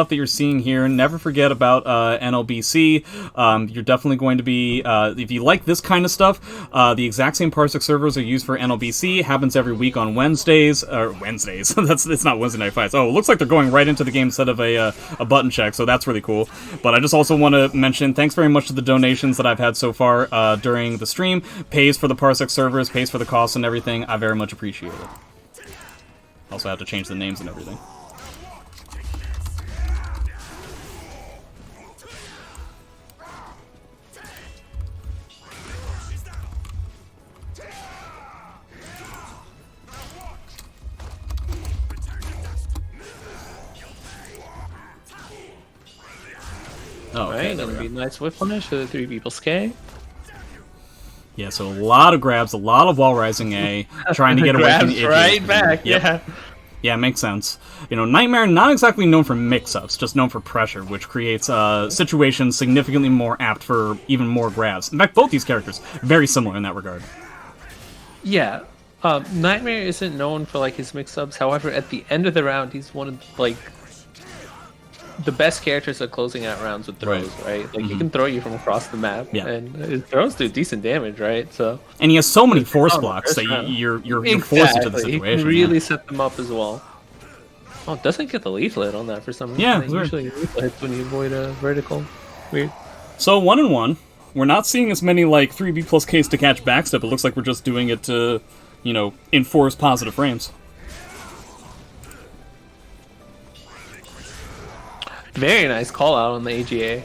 that you're seeing here. Never forget about NLBC. You're definitely going to be, if you like this kind of stuff, the exact same Parsec servers are used for NLBC. Happens every week on Wednesdays. It's not Wednesday Night Fights. Oh, it looks like they're going right into the game instead of a button check, so that's really cool. But I just also want to mention, thanks very much to the donations that I've had so far during the stream. Pays for the Parsec servers, pays for the costs and everything. I very much appreciate it. Also have to change the names and everything. Oh, okay, that would be a nice whip punish for the 3 people K. Yeah, so a lot of grabs, a lot of wall rising A, trying to get away from the right back, yep. Yeah. Yeah, makes sense. You know, Nightmare, not exactly known for mix-ups, just known for pressure, which creates situations significantly more apt for even more grabs. In fact, both these characters, very similar in that regard. Yeah. Nightmare isn't known for, like, his mix-ups. However, at the end of the round, he's one of, like, the best characters at closing out rounds with throws, right? Like, he can throw you from across the map, and his throws do decent damage, right? So, and he has so many force blocks that you're forced into the situation. He can really set them up as well. Oh, it doesn't get the leaflet on that for some reason. Yeah, usually leaflet hits when you avoid a vertical. Weird. So 1-1. We're not seeing as many, like, 3B plus Ks to catch backstep. It looks like we're just doing it to, you know, enforce positive frames. Very nice call out on the AGA.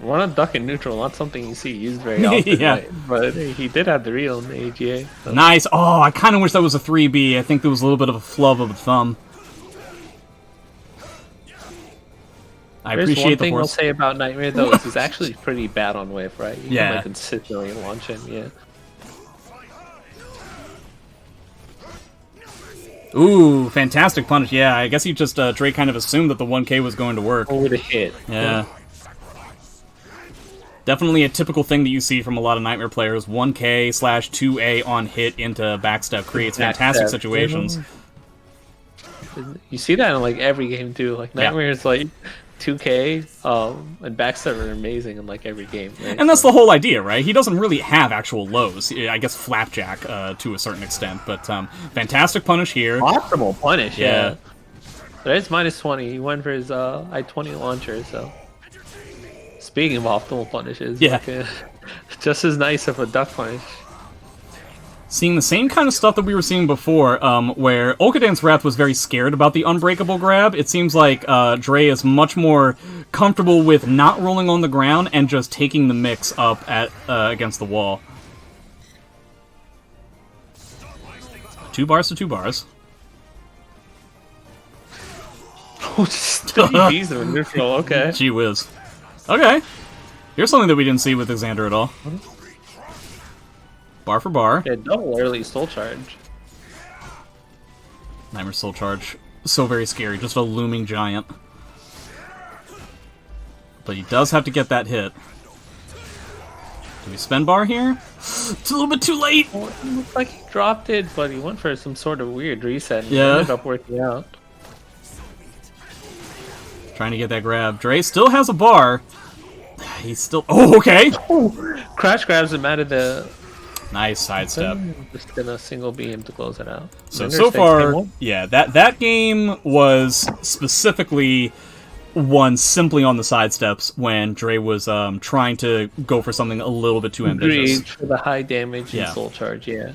Run a duck in neutral, not something you see used very often, yeah. Right? But he did have the read on the AGA. So. Nice. Oh, I kind of wish that was a 3B. I think there was a little bit of a flub of the thumb. I There's appreciate one the thing force. I'll say about Nightmare, though, is he's actually pretty bad on whiff, right? You yeah. can, like, consistently launch him, yeah. Ooh, fantastic punish. Yeah, I guess he just, Drake kind of assumed that the 1K was going to work. Over the hit. Yeah. Definitely a typical thing that you see from a lot of Nightmare players. 1K/2A on hit into backstep creates fantastic situations. You see that in, like, every game, too. Like, Nightmare is, like, 2K, and backstep are amazing in, like, every game. Right? And that's the whole idea, right? He doesn't really have actual lows. I guess Flapjack, to a certain extent. But, fantastic punish here. Optimal punish, yeah. There's -20. He went for his I-20 launcher, so... Speaking of optimal punishes, yeah. Like, just as nice of a duck punish. Seeing the same kind of stuff that we were seeing before, where Okadan's Wrath was very scared about the unbreakable grab. It seems like Dre is much more comfortable with not rolling on the ground and just taking the mix up at against the wall. 2 bars to 2 bars. Oh, just 3 Bs are neutral, okay. Gee whiz. Okay. Here's something that we didn't see with Xander at all. Bar for bar. Yeah, double early soul charge. Nightmare soul charge. So very scary. Just a looming giant. But he does have to get that hit. Do we spend bar here? It's a little bit too late! Well, it looked like he dropped it, but he went for some sort of weird reset and yeah. it ended up working out. Trying to get that grab. Dre still has a bar. He's still... Oh, okay! Oh, crash grabs him out of the... Nice sidestep. Just gonna single beam to close it out. So far, yeah, that game was specifically won simply on the sidesteps when Dre was trying to go for something a little bit too ambitious. For the high damage and yeah. soul charge, yeah.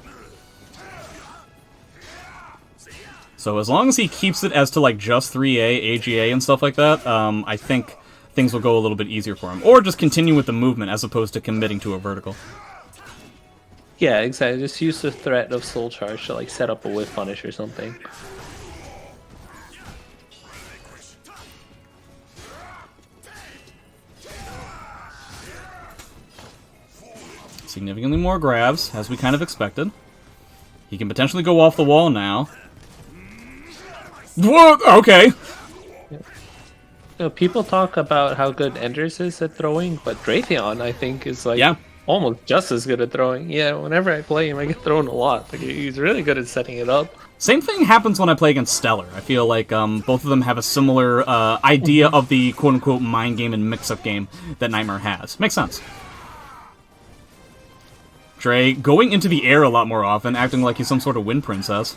So as long as he keeps it as to like just 3A, AGA, and stuff like that, I think things will go a little bit easier for him. Or just continue with the movement as opposed to committing to a vertical. Yeah, exactly. Just use the threat of soul charge to like set up a whiff punish or something. Significantly more grabs, as we kind of expected. He can potentially go off the wall now. Whoa, okay. You know, people talk about how good Enders is at throwing, but Draethion, I think, is like almost just as good at throwing. Yeah, whenever I play him, I get thrown a lot. Like he's really good at setting it up. Same thing happens when I play against Stellar. I feel like both of them have a similar idea of the quote-unquote mind game and mix-up game that Nightmare has. Makes sense. Dre going into the air a lot more often, acting like he's some sort of wind princess.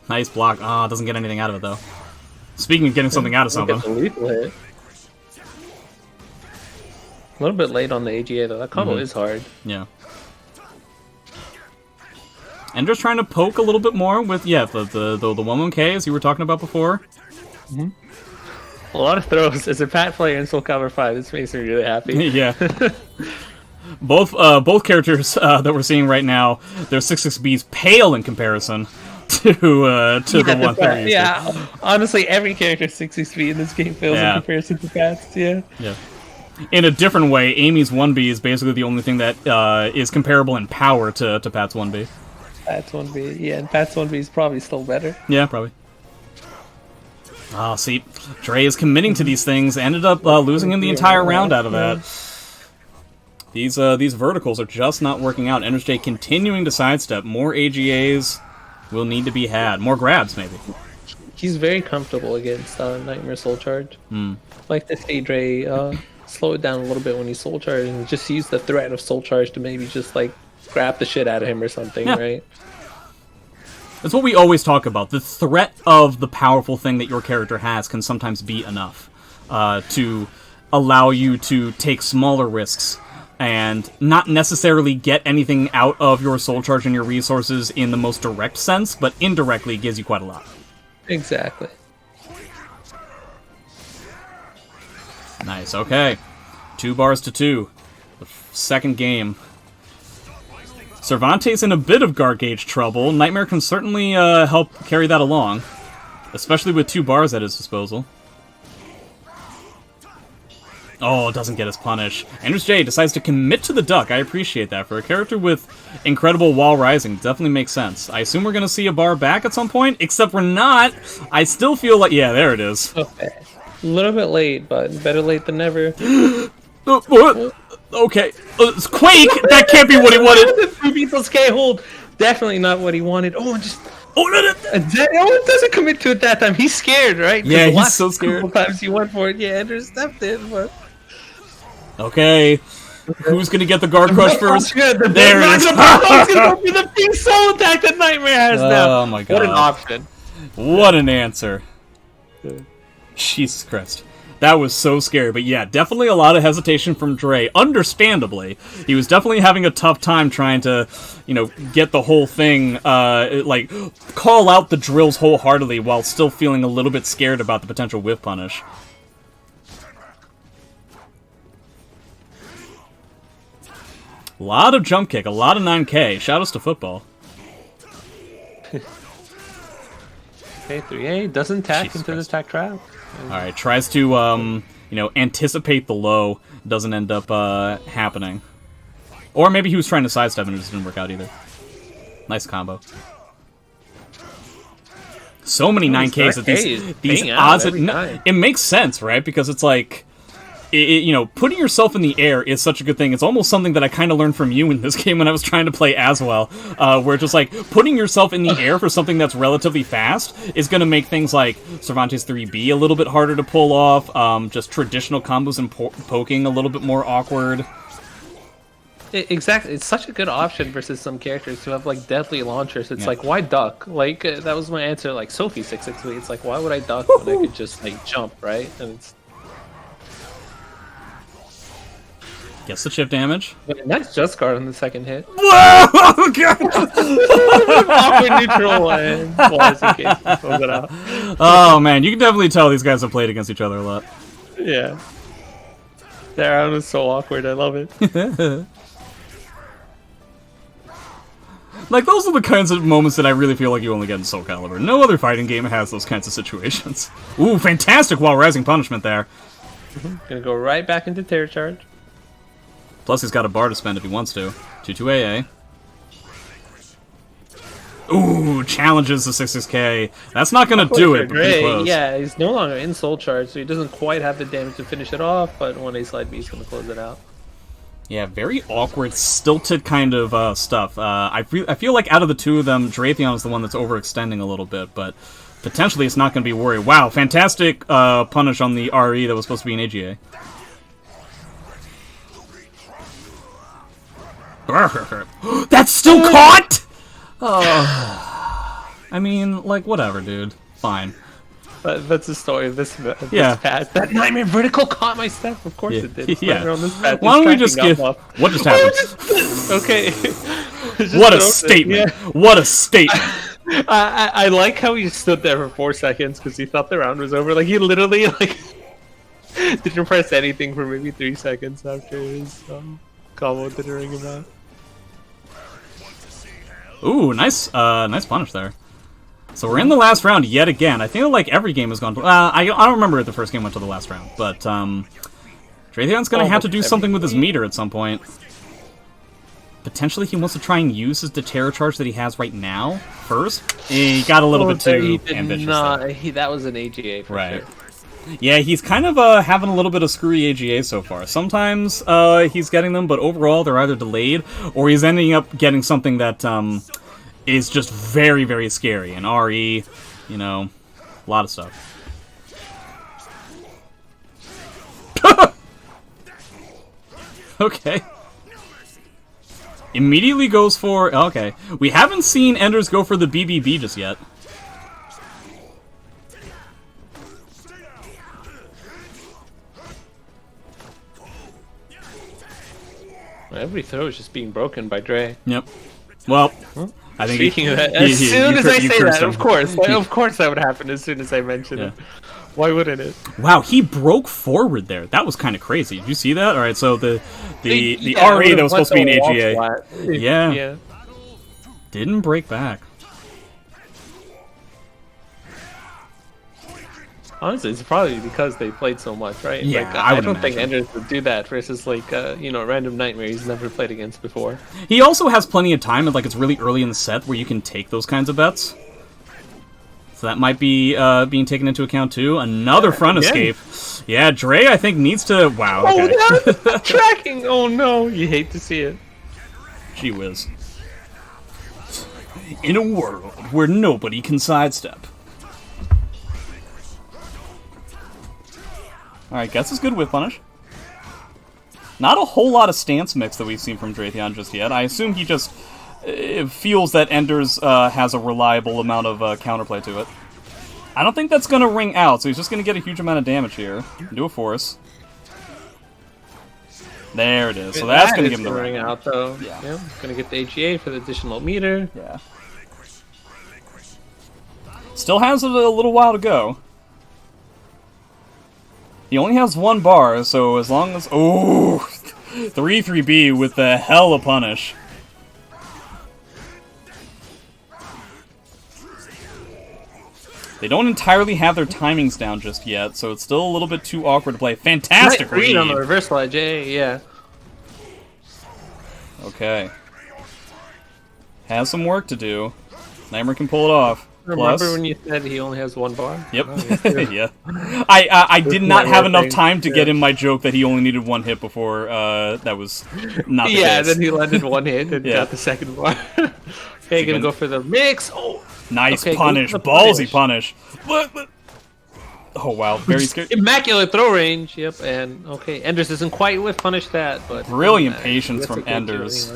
Nice block. Ah, doesn't get anything out of it, though. Speaking of getting something out of something. A little bit late on the AGA, though. That combo is hard. Yeah. Ender's trying to poke a little bit more with, yeah, the 1-1K, as you were talking about before. A lot of throws. As a Pat player in Soul Calibur 5, this makes me really happy. Yeah. Both characters that we're seeing right now, their 6-6Bs pale in comparison to the one that we're used to. Honestly, every character 6-6B in this game fails in comparison to Pat's, Yeah. In a different way, Amy's 1B is basically the only thing that is comparable in power to Pat's 1B. Pat's 1B, yeah, and Pat's 1B is probably still better. Yeah, probably. Oh, see, Dre is committing to these things, ended up losing him the entire round out of that. These verticals are just not working out. EndersJ continuing to sidestep. More AGAs will need to be had. More grabs, maybe. He's very comfortable against Nightmare Soul Charge. Like to see Dre slow it down a little bit when he's Soul Charge and just use the threat of Soul Charge to maybe just like grab the shit out of him or something, right? That's what we always talk about. The threat of the powerful thing that your character has can sometimes be enough to allow you to take smaller risks and not necessarily get anything out of your Soul Charge and your resources in the most direct sense, but indirectly gives you quite a lot. Exactly. Nice, okay. 2-2. The second game. Cervantes in a bit of guard gauge trouble. Nightmare can certainly help carry that along, especially with 2 bars at his disposal. Oh, doesn't get his punish. EndersJ decides to commit to the duck. I appreciate that. For a character with incredible wall rising, definitely makes sense. I assume we're going to see a bar back at some point, except we're not. I still feel like... Yeah, there it is. Okay. A little bit late, but better late than never. What? Okay. It's Quake! That can't be what he wanted! 2 people's K hold. Definitely not what he wanted. Oh, and just... Oh, no, no. It doesn't commit to it that time. He's scared, right? Yeah, he's so scared. A couple times he went for it. Yeah, Ender stepped in, but... Okay. Who's gonna get the guard crush first? There it is. It's gonna be the big soul attack that Nightmare has now. Oh my god. What an option. What an answer. Jesus Christ. That was so scary. But yeah, definitely a lot of hesitation from Dre. Understandably. He was definitely having a tough time trying to, get the whole thing, call out the drills wholeheartedly while still feeling a little bit scared about the potential whiff punish. A lot of jump kick, a lot of 9K. Shoutouts to football. Okay, 3A doesn't tack Jesus into Christ. The tack trap. Alright, tries to, anticipate the low. Doesn't end up, happening. Or maybe he was trying to sidestep and it just didn't work out either. Nice combo. So many 9Ks that these odds... It makes sense, right? Because it's like... putting yourself in the air is such a good thing. It's almost something that I kind of learned from you in this game when I was trying to play as well. Where just like putting yourself in the air for something that's relatively fast is going to make things like Cervantes 3B a little bit harder to pull off. Just traditional combos and poking a little bit more awkward. Exactly. It's such a good option versus some characters who have like deadly launchers. It's like, why duck? Like that was my answer. Like Sophie 663. It's like, why would I duck when I could just like jump, right? And it's gets the chip damage. Nice just guard on the second hit. Whoa! Awkward neutral and pulls it out. Oh man, you can definitely tell these guys have played against each other a lot. Yeah. That round was so awkward. I love it. Like, those are the kinds of moments that I really feel like you only get in Soul Calibur. No other fighting game has those kinds of situations. Ooh, fantastic while rising punishment there. Gonna go right back into Terror Charge. Plus, he's got a bar to spend if he wants to. 2-2 AA. Ooh, challenges the 6-6K. That's not gonna do it, but pretty close. Yeah, he's no longer in Soul Charge, so he doesn't quite have the damage to finish it off, but one A slide B is gonna close it out. Yeah, very awkward, stilted kind of stuff. I feel like out of the two of them, Draethion is the one that's overextending a little bit, but potentially it's not going to be worried. Wow, fantastic punish on the RE that was supposed to be an AGA. That's still caught? I mean, like, whatever, dude. Fine. But that's the story of this patch. That Nightmare Vertical caught my step. Of course it did. Yeah. On this patch. Why don't we just give... What just happened? Okay. What a statement. Yeah. What a statement. I like how he stood there for 4 seconds because he thought the round was over. Like, he literally, like, didn't press anything for maybe 3 seconds after his combo didn't ring him out. Ooh, nice punish there. So we're in the last round yet again. I think like every game has gone to... I don't remember if the first game went to the last round, but Draethion's going to have to do something with his meter at some point. Potentially he wants to try and use his Deterror charge that he has right now first. He got a little bit too ambitious. That was an AGA for sure. Yeah, he's kind of having a little bit of screwy AGA so far. Sometimes he's getting them, but overall they're either delayed or he's ending up getting something that... is just very, very scary. And RE, you know, a lot of stuff. Okay. Immediately goes for... Okay. We haven't seen Enders go for the BBB just yet. Every throw is just being broken by Dre. Yep. Well... I think Speaking of that, as soon as I say that, of course that would happen as soon as I mention it. Why wouldn't it? Wow, he broke forward there. That was kind of crazy. Did you see that? All right, so the RE that was supposed to be an AGA, yeah, didn't break back. Honestly, it's probably because they played so much, right? Yeah, like, I don't think Enders would do that versus like random Nightmare he's never played against before. He also has plenty of time, and like it's really early in the set where you can take those kinds of bets. So that might be being taken into account too. Another front escape. Yeah, Dre I think needs to. Wow. Okay. Oh, tracking! Oh no, you hate to see it. Gee whiz. In a world where nobody can sidestep. Alright, guess is good with punish. Not a whole lot of stance mix that we've seen from Draethion just yet. I assume he just feels that Enders has a reliable amount of counterplay to it. I don't think that's going to ring out, so he's just going to get a huge amount of damage here. Do a force. There it is. So that's going to give him the ring out, though. Yeah. Going to get the AGA for the additional meter. Yeah. Still has a little while to go. He only has 1 bar, so as long as... Oh! 3-3B with the hella punish. They don't entirely have their timings down just yet, so it's still a little bit too awkward to play. Fantastic read on the reversal edge, yeah. Okay. Has some work to do. Nightmare can pull it off. Remember when you said he only has 1 bar? Yep. Yeah. I did not have enough time to get in my joke that he only needed 1 hit before that was not the case. Then he landed 1 hit and got the 2nd bar. Okay, gonna go for the mix. Oh, nice punish. Ballsy punish. Oh, wow. Very scary. Immaculate throw range. Yep, and okay. Enders doesn't quite with punish that, but... Brilliant patience from Enders.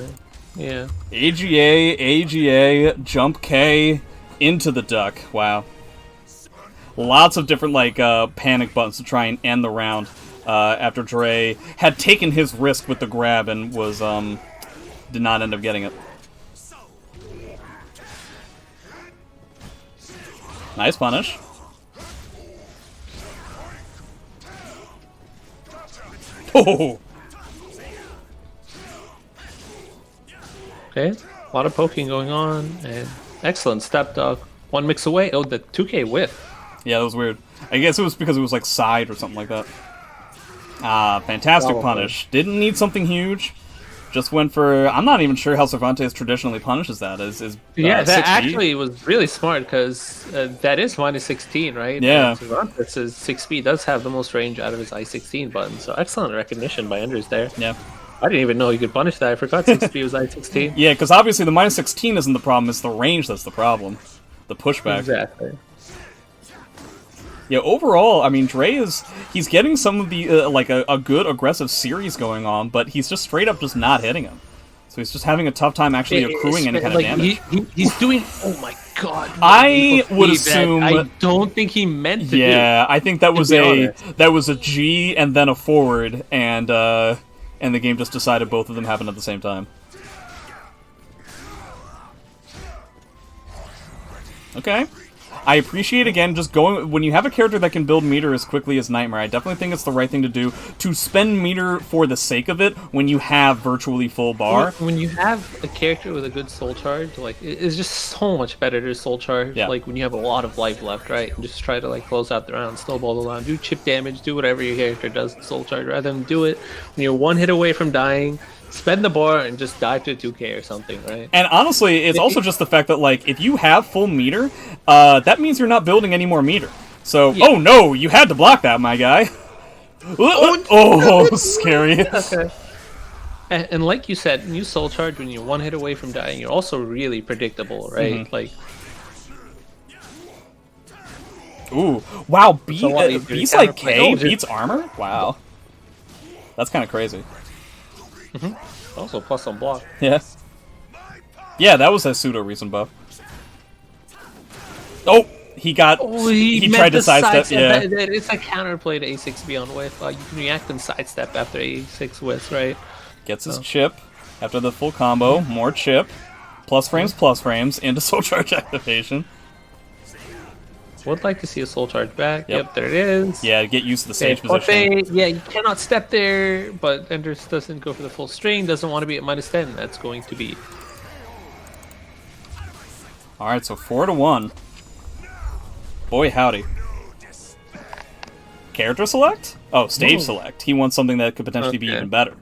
Anyway. Yeah. AGA, jump K... into the duck. Wow. Lots of different, like, panic buttons to try and end the round after Dre had taken his risk with the grab and was, did not end up getting it. Nice punish. Oh! Okay, a lot of poking going on, and... Excellent step dog. 1 mix away. Oh, the 2K whiff. Yeah, that was weird. I guess it was because it was like side or something like that. Ah, fantastic punish. Didn't need something huge. Just went for... I'm not even sure how Cervantes traditionally punishes that. Yeah, that 6B? Actually was really smart because that is -16, right? Yeah. Cervantes' 6B does have the most range out of his I-16 button. So excellent recognition by Enders there. Yeah. I didn't even know you could punish that. I forgot 6B was I-16. Yeah, because obviously the minus 16 isn't the problem, it's the range that's the problem. The pushback. Exactly. Yeah, overall, I mean, he's getting some of the, like, a good aggressive series going on, but he's just straight up just not hitting him. So he's just having a tough time actually accruing any kind of damage. He's doing, oh my god. I would assume... I don't think he meant to do. Yeah, I think that was a G and then a forward, and the game just decided both of them happened at the same time. Okay. I appreciate, again, just going... When you have a character that can build meter as quickly as Nightmare, I definitely think it's the right thing to do, to spend meter for the sake of it when you have virtually full bar. When you have a character with a good soul charge, like, it's just so much better to soul charge, like, when you have a lot of life left, right? And just try to, like, close out the round, snowball the round, do chip damage, do whatever your character does to soul charge, rather than do it when you're one hit away from dying. Spend the bar and just dive to 2k or something, right? And honestly, it's also just the fact that, like, if you have full meter, that means you're not building any more meter. So, oh no, you had to block that, my guy. Oh, scary. Okay. And like you said, when you soul charge when you're one hit away from dying, you're also really predictable, right? Like, ooh, wow, beats like K beats armor? Wow. That's kind of crazy. Also plus some block. Yeah. Yeah, that was a pseudo recent buff. Oh, he got. Oh, he tried to sidestep. Yeah, it's a counterplay to A6B on whiff. You can react and sidestep after A6 whiffs, right? Gets his chip after the full combo. More chip. Plus frames into soul charge activation. Would like to see a soul charge back. Yep, there it is. Yeah, get used to the stage position. Yeah, you cannot step there, but Enders doesn't go for the full string, doesn't want to be at -10. That's going to be... Alright, so 4-1. Boy, howdy. Character select? Oh, stage select. He wants something that could potentially be even better.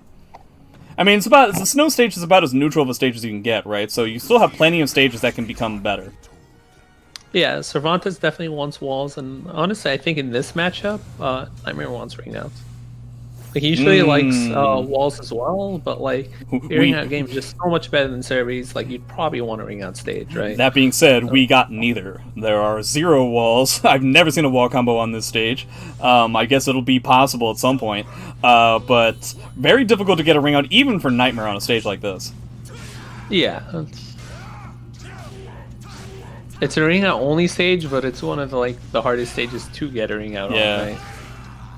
I mean, the snow stage is about as neutral of a stage as you can get, right? So you still have plenty of stages that can become better. Yeah, Cervantes definitely wants walls, and honestly, I think in this matchup, Nightmare wants ring outs. Like, he usually likes walls as well, but like, your ring out game is just so much better than Cerberus. Like, you'd probably want a ring out stage, right? That being said, we got neither. There are 0 walls. I've never seen a wall combo on this stage. I guess it'll be possible at some point, but very difficult to get a ring out, even for Nightmare on a stage like this. Yeah. It's a ring out only stage, but it's one of the hardest stages to get a ring out on, right?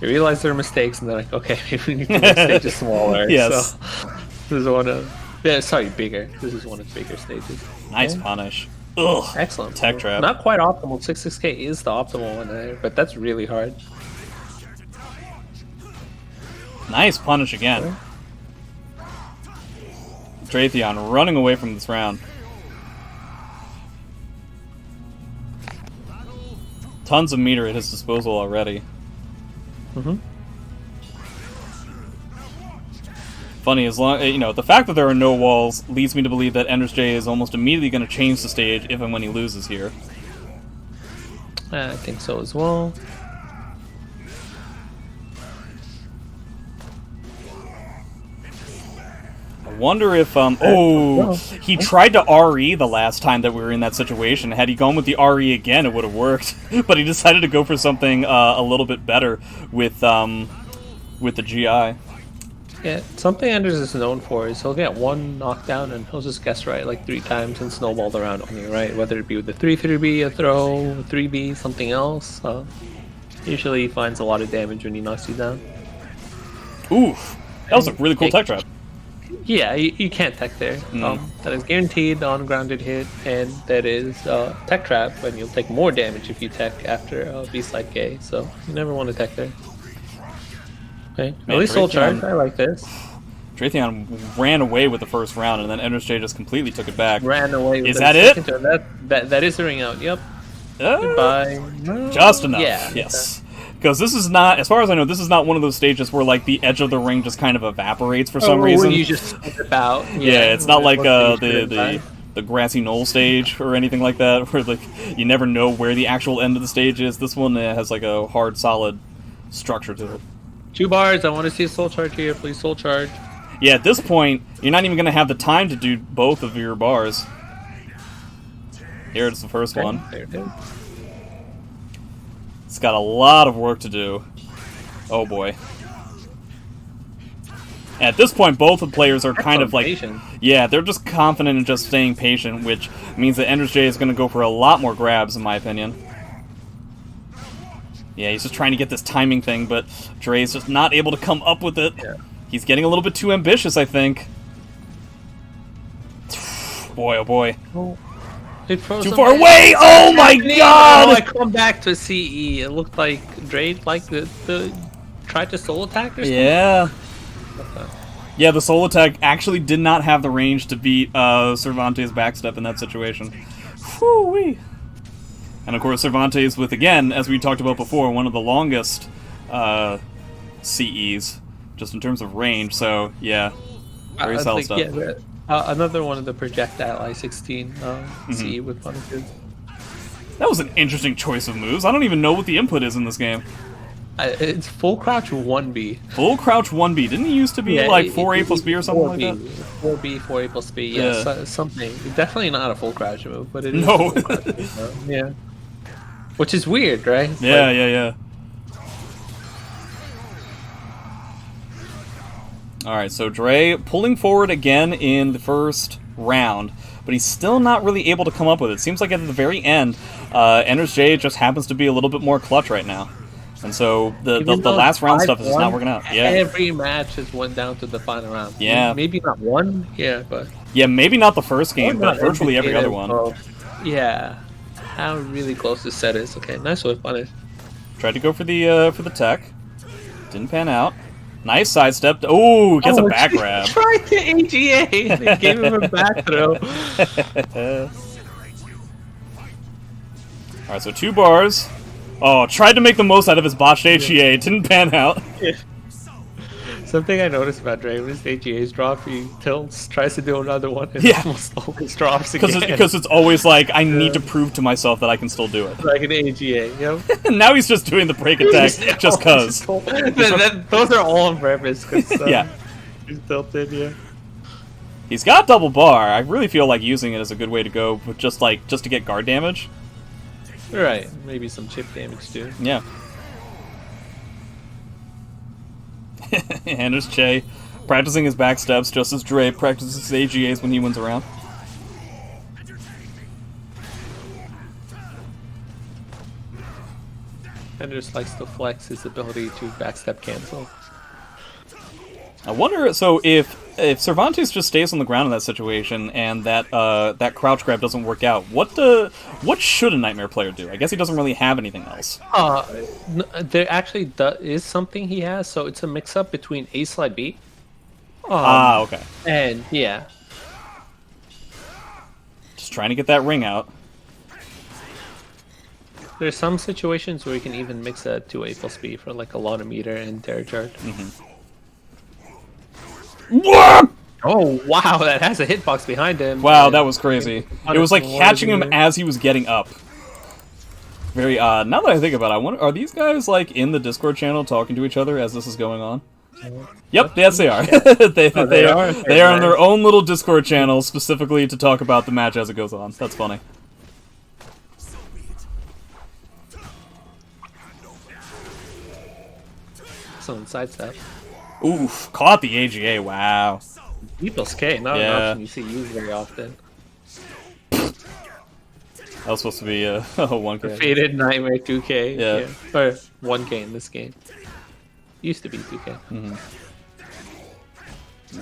You realize there are mistakes, and they're like, okay, maybe we need to make stages smaller. Yes. So, this is one of... Yeah, sorry, bigger. This is one of the bigger stages. Nice punish. Ugh. Excellent. Tech trap. Not quite optimal. 6-6K is the optimal one there, but that's really hard. Nice punish again. Draethion running away from this round. Tons of meter at his disposal already. Funny, as long the fact that there are no walls leads me to believe that EndersJ is almost immediately going to change the stage if and when he loses here. I think so as well. I wonder if he tried to RE the last time that we were in that situation. Had he gone with the RE again, it would have worked. But he decided to go for something a little bit better with the GI. Yeah, something Enders is known for is he'll get one knockdown and he'll just guess right like 3 times and snowball the round on you, right? Whether it be with the 3-3B, a throw, a 3B, something else. Usually he finds a lot of damage when he knocks you down. Oof, that was a really cool tech trap. Yeah, you can't tech there. That is guaranteed on-grounded hit, and that is tech trap, and you'll take more damage if you tech after B-Slide K, so you never want to tech there. Okay, at least soul charge, I like this. Draethion ran away with the first round, and then EndersJ just completely took it back. Ran away with Is that it? That is a ring out, yep. Goodbye. No. Just enough, yeah, yes. Because this is not, as far as I know, this is not one of those stages where, like, the edge of the ring just kind of evaporates for some reason. You just skip out. Yeah, it's not like the grassy knoll stage or anything like that, where, like, you never know where the actual end of the stage is. This one has, like, a hard, solid structure to it. 2 bars, I want to see a soul charge here, please soul charge. Yeah, at this point, you're not even going to have the time to do both of your bars. Here's the first one. There it is. It's got a lot of work to do. Oh boy. At this point, both the players are kind of like... patient. Yeah, they're just confident in just staying patient, which means that EndersJ is going to go for a lot more grabs, in my opinion. Yeah, he's just trying to get this timing thing, but Dre's just not able to come up with it. Yeah. He's getting a little bit too ambitious, I think. Boy, oh boy. Oh. Too far away! Oh my god! Oh, I come back to CE. It looked like Dre tried to soul attack or something. Yeah. Yeah, the soul attack actually did not have the range to beat Cervantes' backstep in that situation. Whew-wee. And of course, Cervantes with, again, as we talked about before, one of the longest CEs, just in terms of range, so yeah, very solid stuff. Yeah, another one of the projectile I-16 CE with punishes. That was an interesting choice of moves. I don't even know what the input is in this game. It's full crouch 1B. Full crouch 1B. Didn't it used to be like 4A plus B or something 4B, like that? 4B, 4A plus B, yeah. Something. Definitely not a full crouch move, but it is no. a full crouch move, yeah. Which is weird, right? Yeah, like, yeah. Alright, so Dre pulling forward again in the first round, but he's still not really able to come up with it. Seems like at the very end, EndersJ just happens to be a little bit more clutch right now. And so the last round stuff is just not working out. Yeah. Every match has went down to the final round. Yeah. Maybe not one, yeah, but... Yeah, maybe not the first game, but virtually every other one. Yeah. How really close this set is. Okay, nice way punish. Tried to go for the tech. Didn't pan out. Nice sidestep. Oh, gets a back grab. Tried to AGA. They gave him a back throw. Alright, so 2 bars. Oh, tried to make the most out of his botched HEA. Didn't pan out. Yeah. Something I noticed about Dre, when his AGAs drop, he tilts, tries to do another one, and almost always drops again. Because it's always like, I need to prove to myself that I can still do it. Like an AGA, you know? Now he's just doing the break attack just cuz. Those are all on purpose, because yeah. he's tilted, yeah. He's got double bar. I really feel like using it is a good way to go, but just to get guard damage. Right, maybe some chip damage too. Yeah. EndersJ practicing his back steps just as Dre practices his AGAs when he wins around. Enders likes to flex his ability to backstep cancel. I wonder, so if Cervantes just stays on the ground in that situation and that crouch grab doesn't work out, what should a Nightmare player do? I guess he doesn't really have anything else. There actually is something he has, so it's a mix-up between A slide B. Okay. And, yeah. Just trying to get that ring out. There's some situations where you can even mix a 2A plus B for like a lot of meter and terror charge. Oh wow, that has a hitbox behind him. Wow, that was crazy. It was like catching him as he was getting up. Very odd. Now that I think about it, I wonder, are these guys like in the Discord channel talking to each other as this is going on? Yep, yes they are. they are on their own little Discord channel specifically to talk about the match as it goes on. That's funny. Some sidestep. Oof, caught the AGA, wow. People's K, not an option you see used very often. That was supposed to be a 1K. Faded Nightmare 2K. Yeah. Or 1K in this game. Used to be 2K.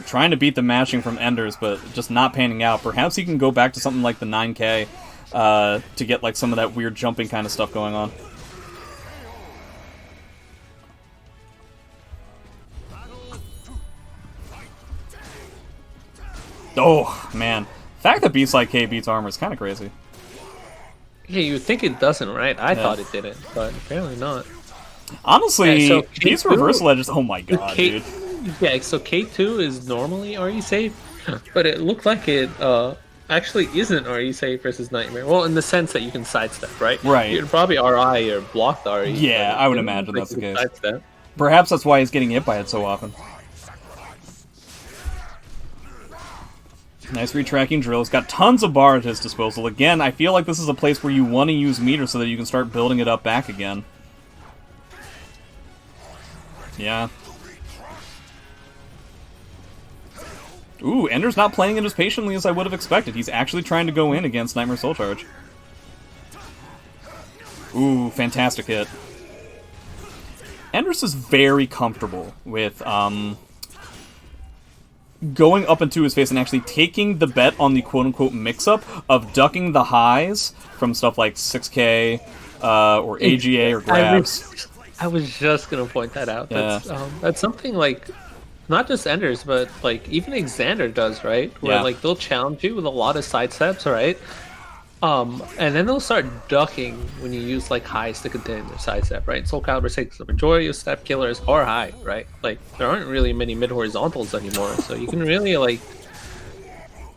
Trying to beat the matching from Enders, but just not panning out. Perhaps he can go back to something like the 9K to get like some of that weird jumping kind of stuff going on. Oh, man. The fact that B-Slide K beats armor is kind of crazy. Yeah, you would think it doesn't, right? I thought it didn't, but apparently not. Honestly, so these reversal edges... Oh my god, dude. Yeah, so K2 is normally RE safe, but it looked like it actually isn't RE safe versus Nightmare. Well, in the sense that you can sidestep, right? Right. You'd probably RI or block the RE. Yeah, I would imagine that's the case. Sidestep. Perhaps that's why he's getting hit by it so often. Nice retracking drill. He's got tons of bar at his disposal. Again, I feel like this is a place where you want to use meter so that you can start building it up back again. Yeah. Ooh, Ender's not playing it as patiently as I would have expected. He's actually trying to go in against Nightmare Soul Charge. Ooh, fantastic hit. Enders is very comfortable with going up into his face and actually taking the bet on the quote-unquote mix-up of ducking the highs from stuff like 6K or AGA or grabs. I was just gonna point that out. Yeah. That's something like not just Enders, but like even Xander does, right? Where like they'll challenge you with a lot of side steps, right? And then they'll start ducking when you use like highs to contain their side step, right? Soul Calibur takes the majority of step killers are high, right? Like there aren't really many mid horizontals anymore, so you can really like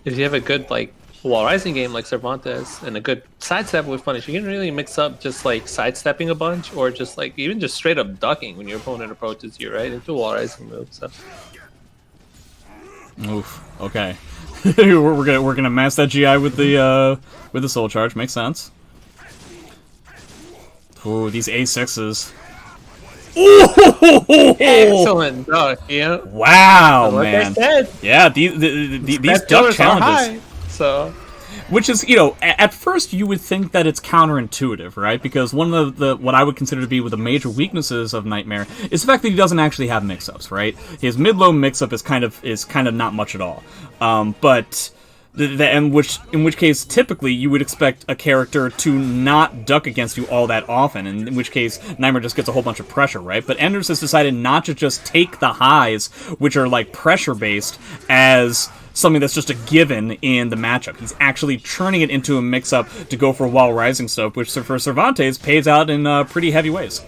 if you have a good like wall rising game like Cervantes and a good sidestep with punish, you can really mix up just like sidestepping a bunch or just like even just straight up ducking when your opponent approaches you, right? Into a wall rising move. So. Oof. Okay. we're gonna mask that GI with the soul charge. Makes sense. Ooh, these A6s. Ooh! Excellent duck, yeah. Wow, like man. I said, yeah, these duck challenges. So, which is, at first you would think that it's counterintuitive, right? Because one of the what I would consider to be one of the major weaknesses of Nightmare is the fact that he doesn't actually have mix-ups, right? His mid-low mix-up is kind of not much at all. But in which case typically you would expect a character to not duck against you all that often, and in which case Nightmare just gets a whole bunch of pressure, right? But Enders has decided not to just take the highs, which are like pressure based, as something that's just a given in the matchup. He's actually turning it into a mix-up to go for wall rising stuff, which for Cervantes pays out in pretty heavy ways.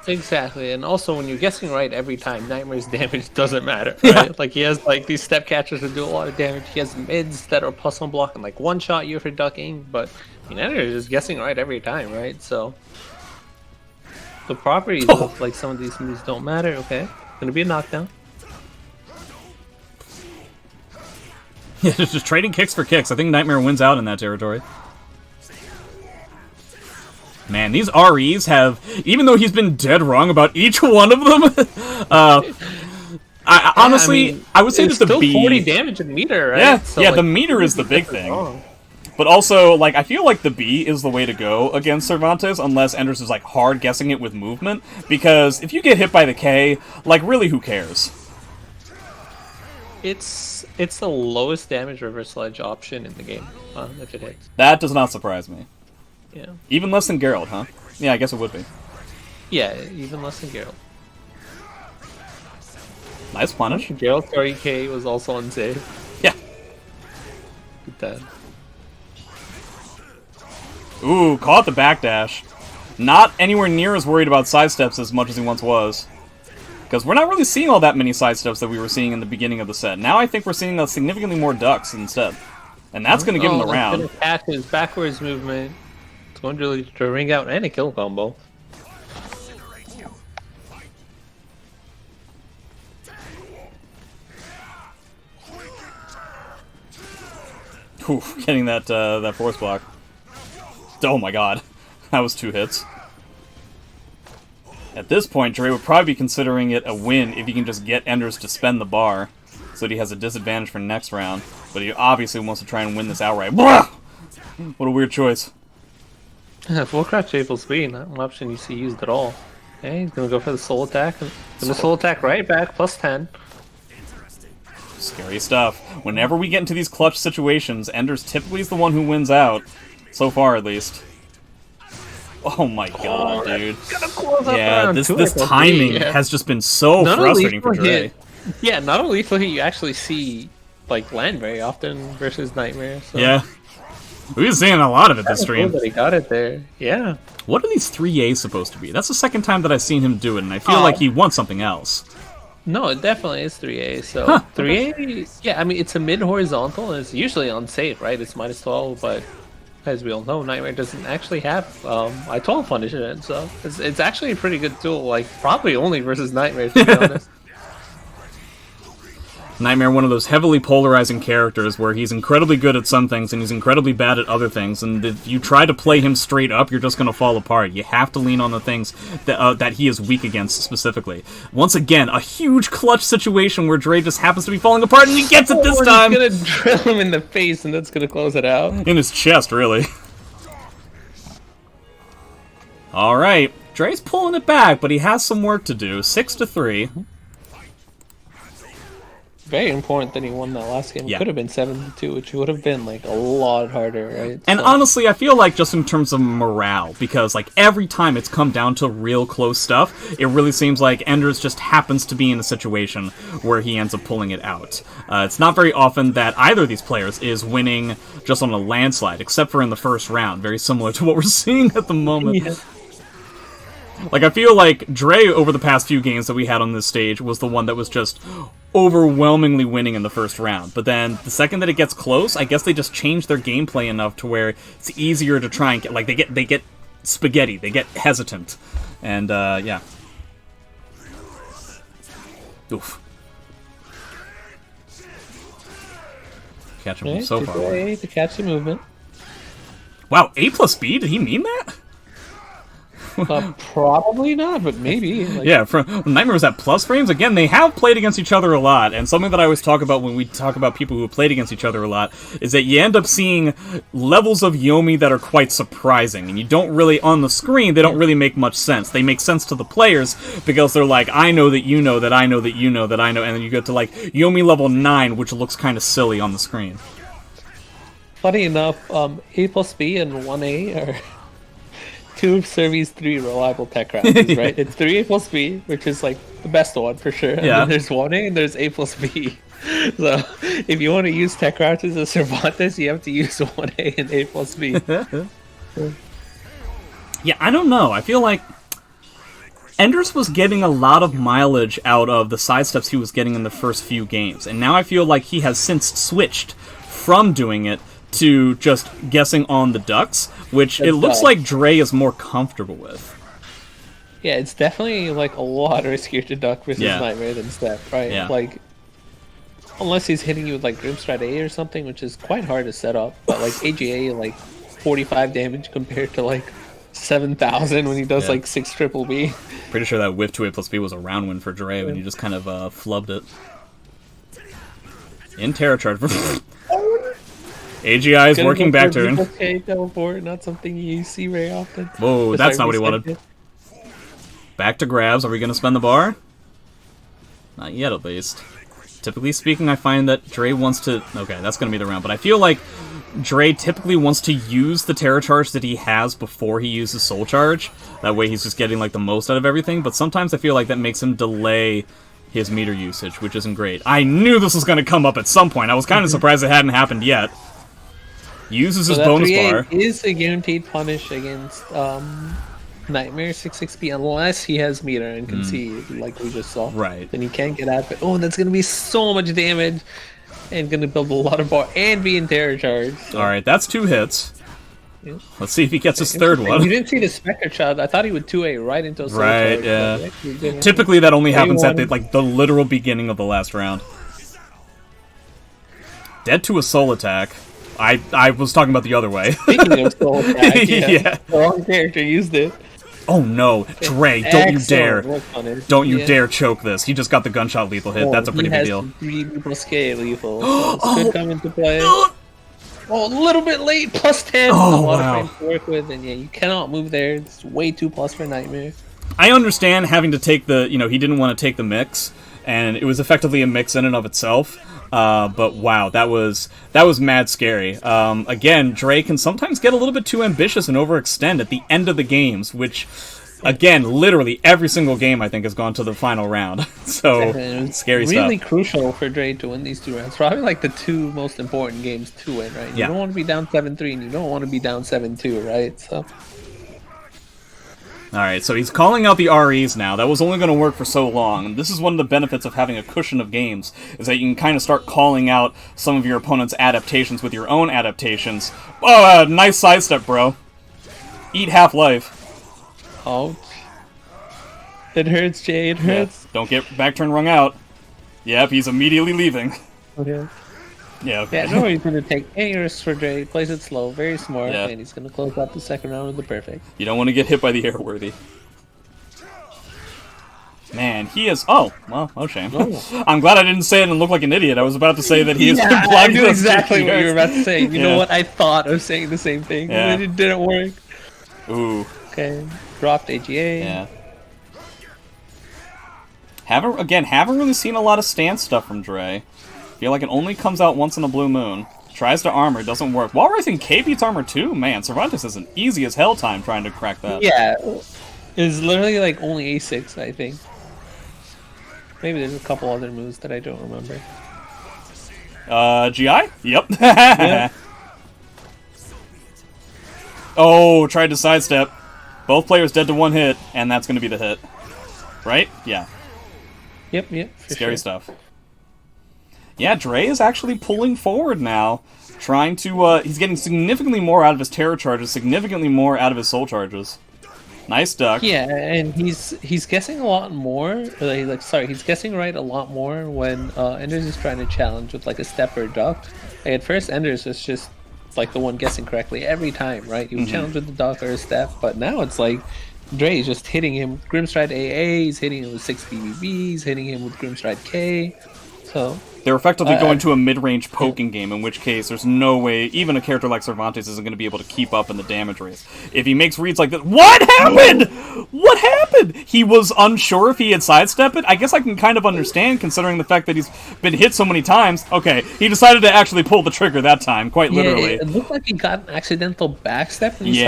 Exactly, and also when you're guessing right every time, Nightmare's damage doesn't matter, right? Yeah. Like he has like these step catchers that do a lot of damage. He has mids that are +1 block and like one shot you for ducking, but Ender is just guessing right every time, right? So the properties of like some of these moves don't matter. Okay, gonna be a knockdown. Yeah, just trading kicks for kicks. I think Nightmare wins out in that territory. Man, these REs have, even though he's been dead wrong about each one of them, honestly, I would say that the B... 40 damage in meter, right? Yeah, so, yeah, like, the meter is the big thing. But also, like, I feel like the B is the way to go against Cervantes, unless Enders is, like, hard guessing it with movement, because if you get hit by the K, like, really, who cares? It's the lowest damage reversal edge option in the game, if it hits. That does not surprise me. Yeah. Even less than Geralt, huh? Yeah, I guess it would be. Yeah, even less than Geralt. Nice punish. Geralt's REK was also unsafe. Yeah. Good that. Ooh, caught the backdash. Not anywhere near as worried about sidesteps as much as he once was. Because we're not really seeing all that many sidesteps that we were seeing in the beginning of the set. Now I think we're seeing significantly more ducks instead. And that's going to give him the round. It's going to catch his backwards movement. It's going to ring out and a kill combo. Oof, getting that that force block. Oh my god. That was 2 hits. At this point, Dre would probably be considering it a win if he can just get Enders to spend the bar, so that he has a disadvantage for next round. But he obviously wants to try and win this outright. Blah! What a weird choice. Full crouch table speed, not an option you see used at all. Okay, he's gonna go for the soul attack. And the soul attack right back, +10. Scary stuff. Whenever we get into these clutch situations, Enders typically is the one who wins out. So far, at least. Oh my god, dude. Yeah, this timing has just been so frustrating for Dre. Yeah, not only lethal hit you actually see like land very often versus Nightmare. So. Yeah. We've been seeing a lot of it this stream. Cool that he got it there. Yeah. What are these 3As supposed to be? That's the second time that I've seen him do it, and I feel like he wants something else. No, it definitely is 3A. So 3A, yeah, I mean it's a mid horizontal and it's usually unsafe, right? It's -12, but as we all know, Nightmare doesn't actually have I-12 punishment, so it's actually a pretty good tool. Like probably only versus Nightmare, to be honest. Nightmare, one of those heavily polarizing characters where he's incredibly good at some things and he's incredibly bad at other things, and if you try to play him straight up, you're just going to fall apart. You have to lean on the things that he is weak against specifically. Once again, a huge clutch situation where Dre just happens to be falling apart, and he gets it this time! He's going to drill him in the face, and that's going to close it out. In his chest, really. Alright, Dre's pulling it back, but he has some work to do. 6-3. Very important that he won that last game. It Yeah. could have been 7-2, which would have been like a lot harder, right? And So- honestly, I feel like just in terms of morale, because like every time it's come down to real close stuff, it really seems like Enders just happens to be in a situation where he ends up pulling it out. It's not very often that either of these players is winning just on a landslide, except for in the first round, very similar to what we're seeing at the moment. Yeah. Like, I feel like Dre, over the past few games that we had on this stage, was the one that was just overwhelmingly winning in the first round. But then, the second that it gets close, I guess they just change their gameplay enough to where it's easier to try and get, like, they get spaghetti, they get hesitant. And, yeah. Oof. Catch him from so far away. To catch the movement. Wow, A+ B? Did he mean that? Probably not, but maybe. Like, Yeah, Nightmare was at plus frames. Again, they have played against each other a lot, and something that I always talk about when we talk about people who have played against each other a lot is that you end up seeing levels of Yomi that are quite surprising, and you don't really, on the screen, they don't really make much sense. They make sense to the players because they're like, I know that you know that I know that you know that I know, and then you get to, like, Yomi level 9, which looks kind of silly on the screen. Funny enough, A+ B and 1A are two of Survey's 3 reliable tech rounds, right? It's 3 A+ B, which is like the best one for sure. And Yeah. then there's 1A and there's A+ B. So if you want to use tech rounds as a Cervantes, you have to use 1A and A+ B. Yeah, I don't know. I feel like Enders was getting a lot of mileage out of the sidesteps he was getting in the first few games, and now I feel like he has since switched from doing it to just guessing on the ducks, which it looks like Dre is more comfortable with. Yeah, it's definitely like a lot riskier to duck versus Yeah. Nightmare than step, right? Yeah. Like, unless he's hitting you with like Grimstride A or something, which is quite hard to set up. But like AGA, like 45 damage compared to like 7,000 when he does like 6 triple B. Pretty sure that whiff to A+ B was a round win for Dre when he just kind of flubbed it. In Terror Charge. AGI is working back turn. Okay, teleport, not something you see very often. Whoa, that's not what he wanted. Back to grabs. Are we going to spend the bar? Not yet, at least. Typically speaking, I find that Dre wants to... Okay, that's going to be the round. But I feel like Dre typically wants to use the Terror Charge that he has before he uses Soul Charge. That way he's just getting like the most out of everything. But sometimes I feel like that makes him delay his meter usage, which isn't great. I knew this was going to come up at some point. I was kind of surprised it hadn't happened yet. Uses his bonus bar. Is a guaranteed punish against Nightmare 6-6B unless he has meter and can see, like we just saw. Right. Then he can't get out of it. Oh, that's going to be so much damage and going to build a lot of bar and be in Terror Charge. So. Alright, that's 2 hits. Yeah. Let's see if he gets his third one. You didn't see the Spectre shot. I thought he would 2A right into a Soul Right, Charge, yeah. but actually didn't. Typically that only happens at 31. the literal beginning of the last round. Dead to a soul attack. I was talking about the other way. Speaking of Soul Attack, Yeah. the wrong character used it. Oh no, Dre, don't you dare. Excellent work on it. Don't you Yeah. dare choke this. He just got the gunshot lethal hit. That's a pretty big deal. 3 plus K lethal. So this could come into play. Oh, a little bit late. Plus 10. Oh, a lot wow. of frames to work with, and yeah, you cannot move there. It's way too plus for Nightmare. I understand having to take the, he didn't want to take the mix, and it was effectively a mix in and of itself. But wow, that was mad scary. Again, Dre can sometimes get a little bit too ambitious and overextend at the end of the games, which, again, literally every single game I think has gone to the final round. So, scary stuff. Really crucial for Dre to win these 2 rounds. Probably like the 2 most important games to win, right? You Yeah. don't want to be down 7-3, and you don't want to be down 7-2, right? So. Alright, so he's calling out the REs now. That was only going to work for so long. And this is one of the benefits of having a cushion of games, is that you can kind of start calling out some of your opponent's adaptations with your own adaptations. Oh, nice sidestep, bro. Eat Half-Life. Ouch. It hurts, Jay. It Yeah, hurts. don't get back turn rung out. Yep, he's immediately leaving. Okay. Yeah, okay. Yeah, no, he's going to take any risks for Dre, plays it slow, very smart, Yeah. and he's going to close out the second round with the perfect. You don't want to get hit by the airworthy. Man, he is... Oh, well, oh shame. Oh. I'm glad I didn't say it and look like an idiot. I was about to say that he is Yeah, I blocking knew those exactly what you were TPRs. about to say. You know what? I thought of saying the same thing, Yeah. but it didn't work. Ooh. Okay, dropped AGA. Yeah. Haven't really seen a lot of stance stuff from Dre. Feel like it only comes out once in a blue moon. Tries to armor, doesn't work. Walrus and K beats armor too? Man, Cervantes is an easy as hell time trying to crack that. Yeah, it's literally like only A6, I think. Maybe there's a couple other moves that I don't remember. GI? Yep. Yeah. Oh, tried to sidestep. Both players dead to one hit, and that's going to be the hit. Right? Yeah. Yep, for Scary sure. stuff. Yeah, Dre is actually pulling forward now. Trying to, he's getting significantly more out of his terror charges, significantly more out of his soul charges. Nice duck. Yeah, and he's guessing a lot more. He's guessing right a lot more when Enders is trying to challenge with like a step or a duck. Like, at first, Enders was just like the one guessing correctly every time, right? He would challenge with the duck or a step, but now it's like Dre is just hitting him. Grimstride AA, he's hitting him with 6 BBBs, hitting him with Grimstride K. So they're effectively going to a mid-range poking game, in which case there's no way even a character like Cervantes isn't going to be able to keep up in the damage race. If he makes reads like this... What happened?! What happened?! He was unsure if he had sidestepped it? I guess I can kind of understand, considering the fact that he's been hit so many times. Okay, he decided to actually pull the trigger that time, quite literally. Yeah, it looked like he got an accidental backstep, and he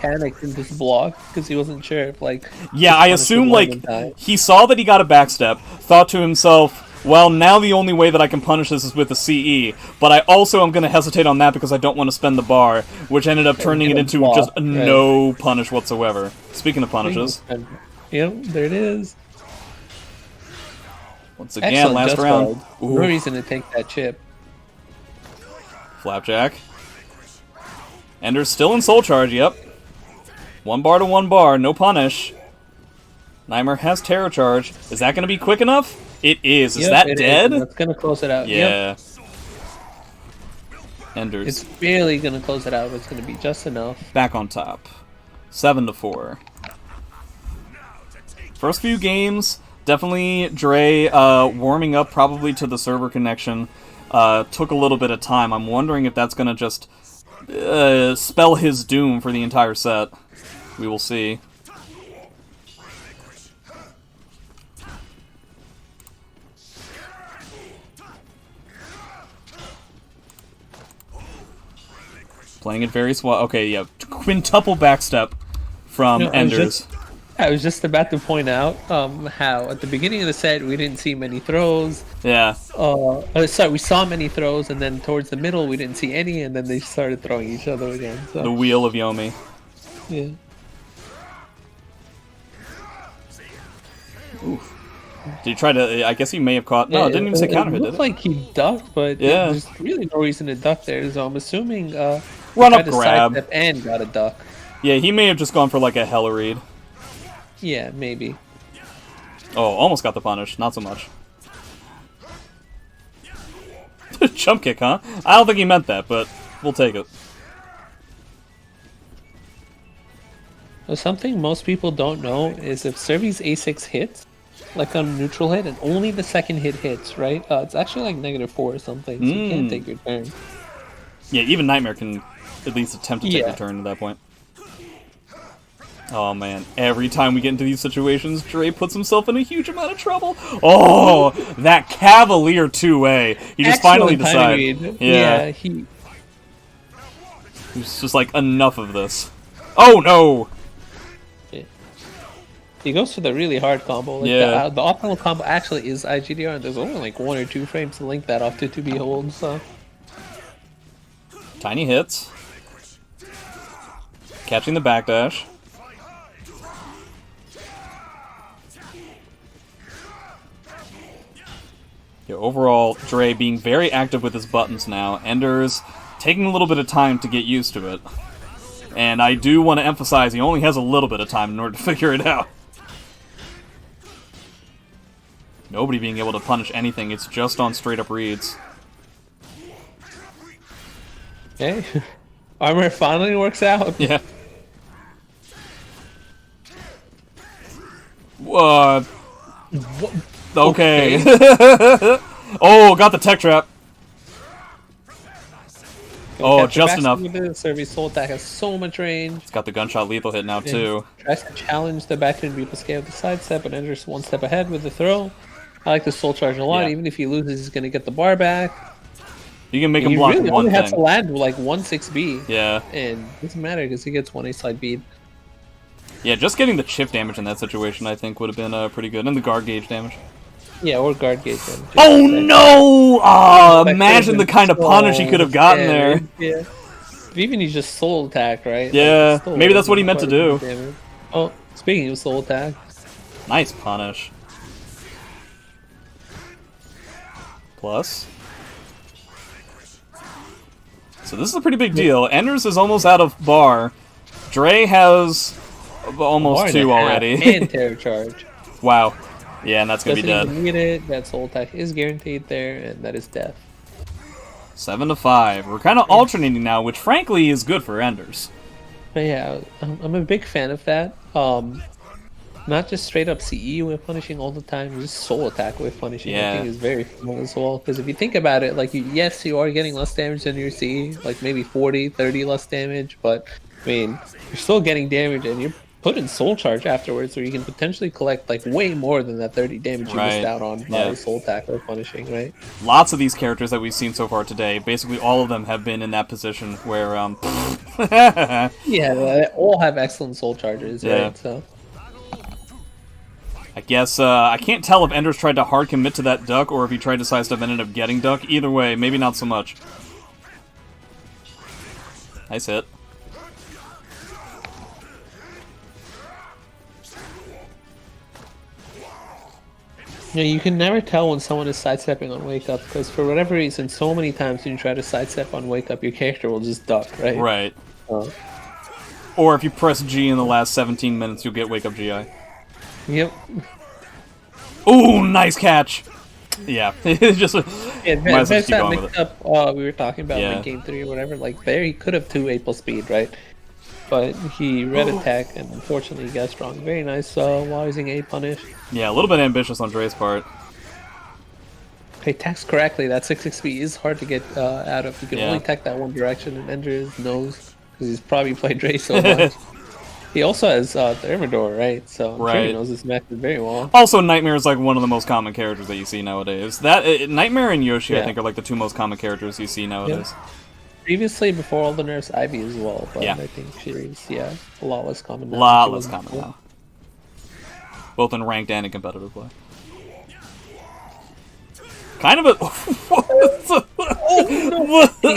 panicked in this block, because he wasn't sure if, like... Yeah, I assume, like, he saw that he got a backstep, thought to himself... Well, now the only way that I can punish this is with a CE, but I also am going to hesitate on that because I don't want to spend the bar, which ended up turning it into just no punish whatsoever. Speaking of punishes. Yep, there it is. Once again, last round. No reason to take that chip. Flapjack. Ender's still in soul charge, yep. 1 bar to 1 bar, no punish. Nightmare has terror charge. Is that going to be quick enough? It is. Is that dead? It's going to close it out. Yeah. Yep. Enders. It's barely going to close it out. It's going to be just enough. Back on top. 7-4. First few games, definitely Dre warming up probably to the server connection. Took a little bit of time. I'm wondering if that's going to just spell his doom for the entire set. We will see. Playing it very swell. Okay, yeah. Quintuple backstep from Enders. I was just about to point out how at the beginning of the set we didn't see many throws. Yeah. Sorry, we saw many throws, and then towards the middle we didn't see any, and then they started throwing each other again. So. The wheel of Yomi. Yeah. Oof. Did he try to... I guess he may have caught... No, it didn't even say counter hit, did it? It looked like he ducked, but there's really no reason to duck there, so I'm assuming... Run up grab. And got a duck. Yeah, he may have just gone for like a hella read. Yeah, maybe. Oh, almost got the punish. Not so much. Jump kick, huh? I don't think he meant that, but we'll take it. Something most people don't know is if Servi's A6 hits, like on neutral hit, and only the second hit hits, right? It's actually like -4 or something, so you can't take your turn. Yeah, even Nightmare can at least attempt to take a turn at that point. Oh man, every time we get into these situations, Dre puts himself in a huge amount of trouble. Oh, that Cavalier 2A. He just finally decided. Yeah, He's just like, enough of this. Oh no! He goes for the really hard combo. Like the optimal combo actually is IGDR, and there's only like 1 or 2 frames to link that off to behold, so... Tiny hits. Catching the backdash. Yeah, overall, Dre being very active with his buttons now. Enders taking a little bit of time to get used to it. And I do want to emphasize he only has a little bit of time in order to figure it out. Nobody being able to punish anything. It's just on straight up reads. Okay. Armor finally works out. Yeah. Okay. Oh, got the tech trap. Oh, just enough. Service soul attack has so much range. It's got the gunshot lethal hit now, too. Tries to challenge the back to Reaper scale with the sidestep, but Ender's one step ahead with the throw. I like the soul charge a lot. Yeah. Even if he loses, he's going to get the bar back. You can make him He block really one only thing. has to land with like 1-6B. Yeah. And it doesn't matter because he gets 1 A-side bead. Yeah, just getting the chip damage in that situation, I think, would have been pretty good. And the guard gauge damage. Yeah, or guard gauge damage. Oh, no! Imagine the kind of punish he could have gotten there. Yeah. Even he's just soul attack, right? Yeah, like, maybe that's what he meant to do. Damage. Oh, speaking of soul attack. Nice punish. Plus. So this is a pretty big deal. Enders is almost out of bar. Dre has almost 2 already. And terror charge. Wow. Yeah, and that's going to be Doesn't dead. even need it. That soul attack is guaranteed there, and that is death. 7 to 5. We're kind of alternating now, which frankly is good for Enders. But yeah, I'm a big fan of that. Not just straight up CE with punishing all the time, just soul attack with punishing. Yeah. I think is very fun as well. Because if you think about it, like yes, you are getting less damage than your CE, like maybe 40, 30 less damage, but I mean, you're still getting damage, and you're putting soul charge afterwards, where you can potentially collect like way more than that 30 damage you missed out on by soul attack or punishing, right? Lots of these characters that we've seen so far today, basically all of them have been in that position where, yeah, they all have excellent soul charges, right? So. I guess, I can't tell if Enders tried to hard commit to that duck or if he tried to sidestep and ended up getting duck. Either way, maybe not so much. Nice hit. Yeah, you can never tell when someone is sidestepping on wake up, because for whatever reason, so many times when you try to sidestep on wake up, your character will just duck, right? Right. Or if you press G in the last 17 minutes, you'll get wake up GI. Yep. Ooh, nice catch! Yeah, it's just Yeah, might as well keep that going with mixed it. up we were talking about Yeah. in game 3 or whatever, like there he could have 2 8 speed, right? But he read attack and unfortunately he got strong. Very nice while using A punish. Yeah, a little bit ambitious on Dre's part. If he attacks correctly, that 6-6 is hard to get out of. You can only attack that one direction, and Ender's knows because he's probably played Dre so much. He also has Thermidor, right? So I'm sure he knows this method very well. Also, Nightmare is like one of the most common characters that you see nowadays. Nightmare and Yoshi, I think, are like the 2 most common characters you see nowadays. Previously, before all the nerfs, Ivy as well, but Yeah. I think she's a lot less common now. A lot less common now. Both in ranked and in competitive play. Kind of a...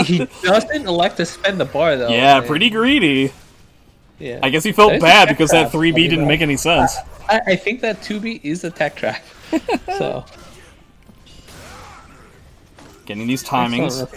He doesn't elect to spend the bar though. Yeah, pretty greedy. Yeah. I guess he felt bad because that 3B didn't make any sense. I think that 2B is a tech trap. So Getting these timings.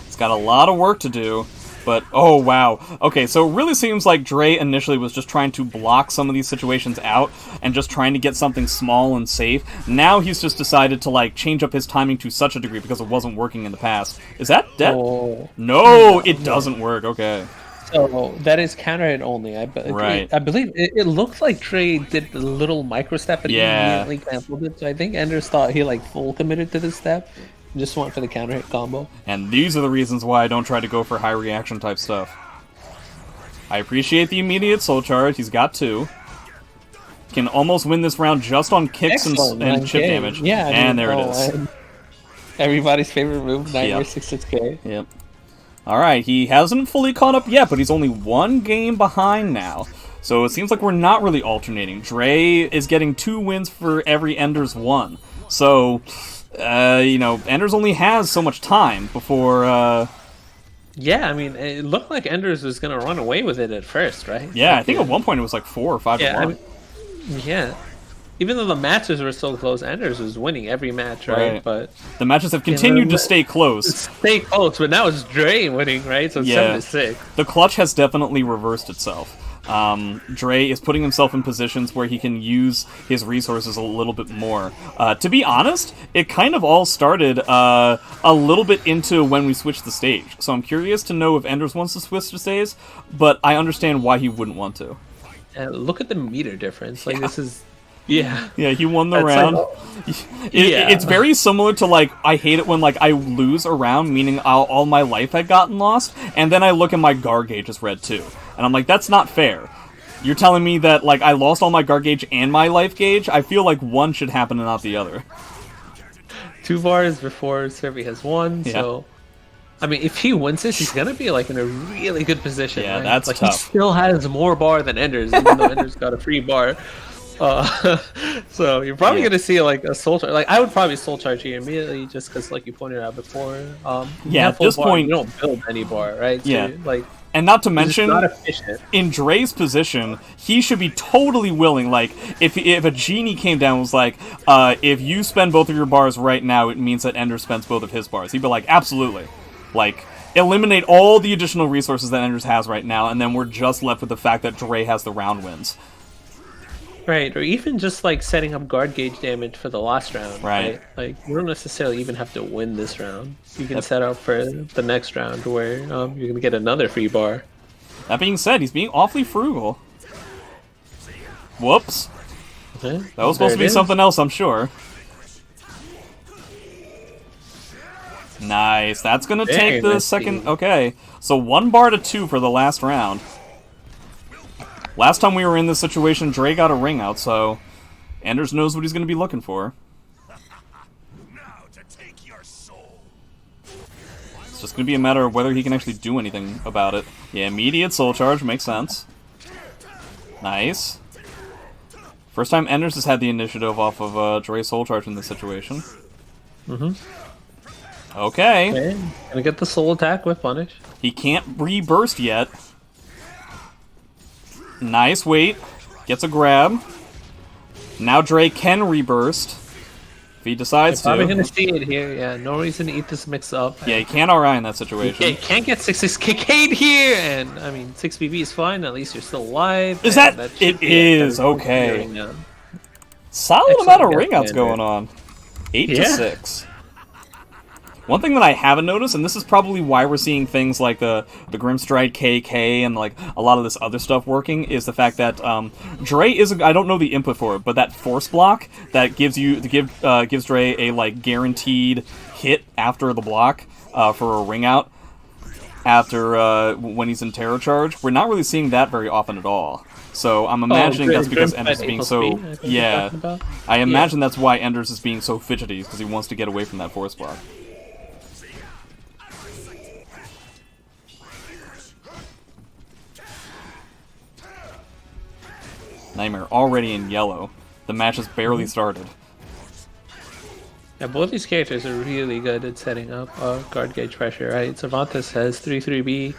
It's got a lot of work to do, but oh wow. Okay, so it really seems like Dre initially was just trying to block some of these situations out and just trying to get something small and safe. Now he's just decided to like change up his timing to such a degree because it wasn't working in the past. Is that dead? Oh. No, it doesn't work. Okay. So that is counter hit only. I believe it looked like Dre did a little micro step and immediately canceled it. So I think Enders thought he like full committed to this step. Just went for the counter hit combo. And these are the reasons why I don't try to go for high reaction type stuff. I appreciate the immediate soul charge. He's got 2. Can almost win this round just on kicks and chip damage. Yeah, and there it is. Everybody's favorite move, Nightmare 6-6K. Yep. Alright, he hasn't fully caught up yet, but he's only 1 game behind now. So it seems like we're not really alternating. Dre is getting 2 wins for every Enders 1. So... you know, Enders only has so much time before, Yeah, I mean, it looked like Enders was going to run away with it at first, right? Yeah, I think at one point it was like 4 or 5 to 1. Yeah. even though the matches were so close, Enders was winning every match, right? But the matches have continued to stay close. Stay close, but now it's Dre winning, right? So it's 7-6. The clutch has definitely reversed itself. Dre is putting himself in positions where he can use his resources a little bit more. To be honest, it kind of all started a little bit into when we switched the stage. So I'm curious to know if Enders wants to switch the stage, but I understand why he wouldn't want to. Look at the meter difference. Like, this is... Yeah. Yeah, he won the round. It's very similar to, like, I hate it when, like, I lose a round, meaning all my life had gotten lost, and then I look and my guard gauge is red too. And I'm like, that's not fair. You're telling me that, like, I lost all my guard gauge and my life gauge? I feel like one should happen and not the other. 2 bars before Servi has won, so... I mean, if he wins this, he's going to be, like, in a really good position. Yeah, right? that's like, tough. He still has more bar than Enders, even though Enders got a free bar. So you're probably going to see, like, a soul charge. Like, I would probably soul charge here immediately, just because, like you pointed out before. At this point... You don't build any bar, right? Yeah. So, like... And not to mention, not efficient. In Dre's position, he should be totally willing, like, if a genie came down and was like, if you spend both of your bars right now, it means that Ender spends both of his bars. He'd be like, absolutely. Like, eliminate all the additional resources that Enders has right now, and then we're just left with the fact that Dre has the round wins. Right, or even just, like, setting up guard gauge damage for the last round. Right. Like, you don't necessarily even have to win this round. You can set up for the next round where you're going to get another free bar. That being said, he's being awfully frugal. Whoops. Okay. That was supposed to be something else, I'm sure. Nice. That's going to take the second... Okay. So 1 bar to 2 for the last round. Last time we were in this situation, Dre got a ring out, so Enders knows what he's going to be looking for. It's just going to be a matter of whether he can actually do anything about it. Yeah, immediate soul charge makes sense. Nice. First time Enders has had the initiative off of Dre's soul charge in this situation. Okay. Gonna get the soul attack with punish. He can't re-burst yet. Nice, wait. Gets a grab. Now Dre can re-burst. If he decides to. Probably gonna see it here, yeah. No reason to eat this mix up. Yeah, he can't RI in that situation. You can't get 6-6 KK'd here! And, I mean, 6BB is fine, at least you're still alive. Is that it is, okay. Solid amount of ring outs going on. 8 to 6. One thing that I haven't noticed, and this is probably why we're seeing things like the Grimstride KK and like a lot of this other stuff working, is the fact that Dre isn't. I don't know the input for it, but that force block that gives Dre a like guaranteed hit after the block for a ring out after when he's in Terror Charge. We're not really seeing that very often at all. So I'm imagining that's because Enders is being so I imagine that's why Enders is being so fidgety, because he wants to get away from that force block. Nightmare already in yellow. The match has barely started. Yeah, both these characters are really good at setting up guard gauge pressure, right? Cervantes has 3-3B,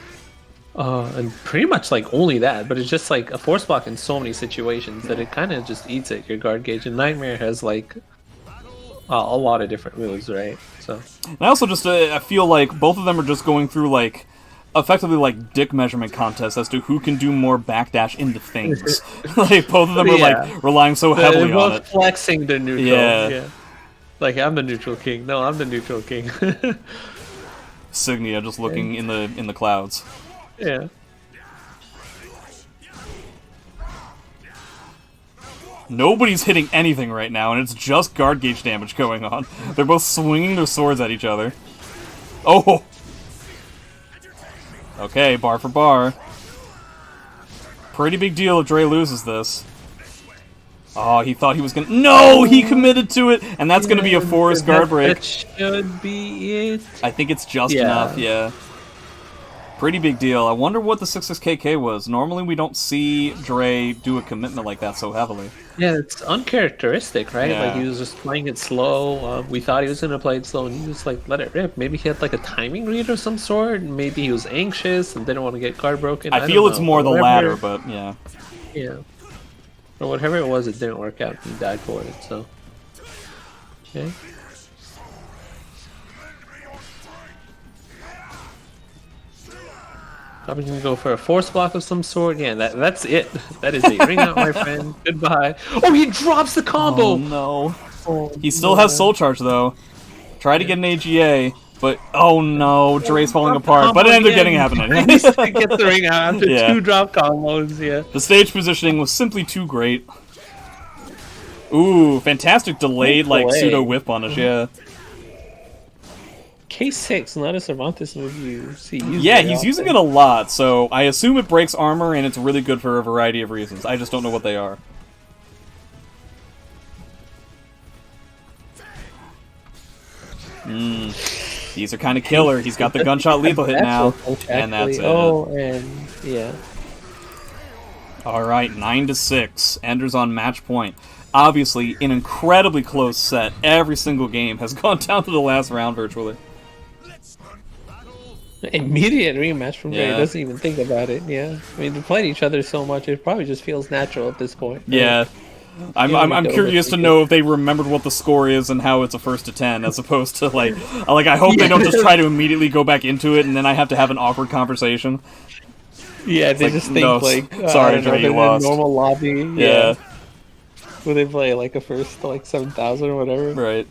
and pretty much like only that, but it's just like a force block in so many situations that it kind of just eats at your guard gauge. And Nightmare has like a lot of different moves, right? So. And I also just I feel like both of them are just going through like effectively like dick measurement contests as to who can do more backdash into things. Like both of them are like relying so heavily on it. Both flexing the neutral. Yeah. Like I'm the neutral king. No, I'm the neutral king. Signia just looking in the clouds. Yeah. Nobody's hitting anything right now, and it's just guard gauge damage going on. They're both swinging their swords at each other. Oh! Okay, bar for bar. Pretty big deal if Dre loses this. Oh, he thought he was gonna... No! He committed to it! And that's gonna be a forced guard break. That should be it. I think it's just enough, yeah. Pretty big deal. I wonder what the 6-6 KK was. Normally we don't see Dre do a commitment like that so heavily. Yeah, it's uncharacteristic, right? Like, he was just playing it slow. We thought he was going to play it slow, and he just, like, let it rip. Maybe he had, like, a timing read of some sort. Maybe he was anxious and didn't want to get guard broken. I feel it's more the latter, but, yeah. Yeah. Or whatever it was, it didn't work out. He died for it, so. Okay. Probably gonna go for a force block of some sort. Yeah, that's it. That is a ring out, my friend. Goodbye. Oh, he drops the combo! Oh, no. Oh, He still has Soul Charge, though. Try to get an AGA, but oh no, Dre's falling apart. But it ended up getting happening. He gets the ring out after 2 drop combos, yeah. The stage positioning was simply too great. Ooh, fantastic delayed, like, pseudo-whip punish, yeah. K6, not a Cervantes move you see used. Yeah, he's using it a lot, so I assume it breaks armor, and it's really good for a variety of reasons. I just don't know what they are. These are kind of killer. He's got the gunshot lethal hit now, and that's it. Oh, and yeah. Alright, 9-6. Ender's on match point. Obviously, an incredibly close set. Every single game has gone down to the last round, virtually. Immediate rematch from Dre. Doesn't even think about it, yeah. I mean, they're playing each other so much, it probably just feels natural at this point. Yeah. I'm curious to know if they remembered what the score is and how it's a 1st to 10, as opposed to, like I hope they don't just try to immediately go back into it and then I have to have an awkward conversation. Yeah, they just think, no, like, sorry, Dre, you lost. Normal lobby. Yeah. Where they play, like, a first to, like, 7,000 or whatever. Right.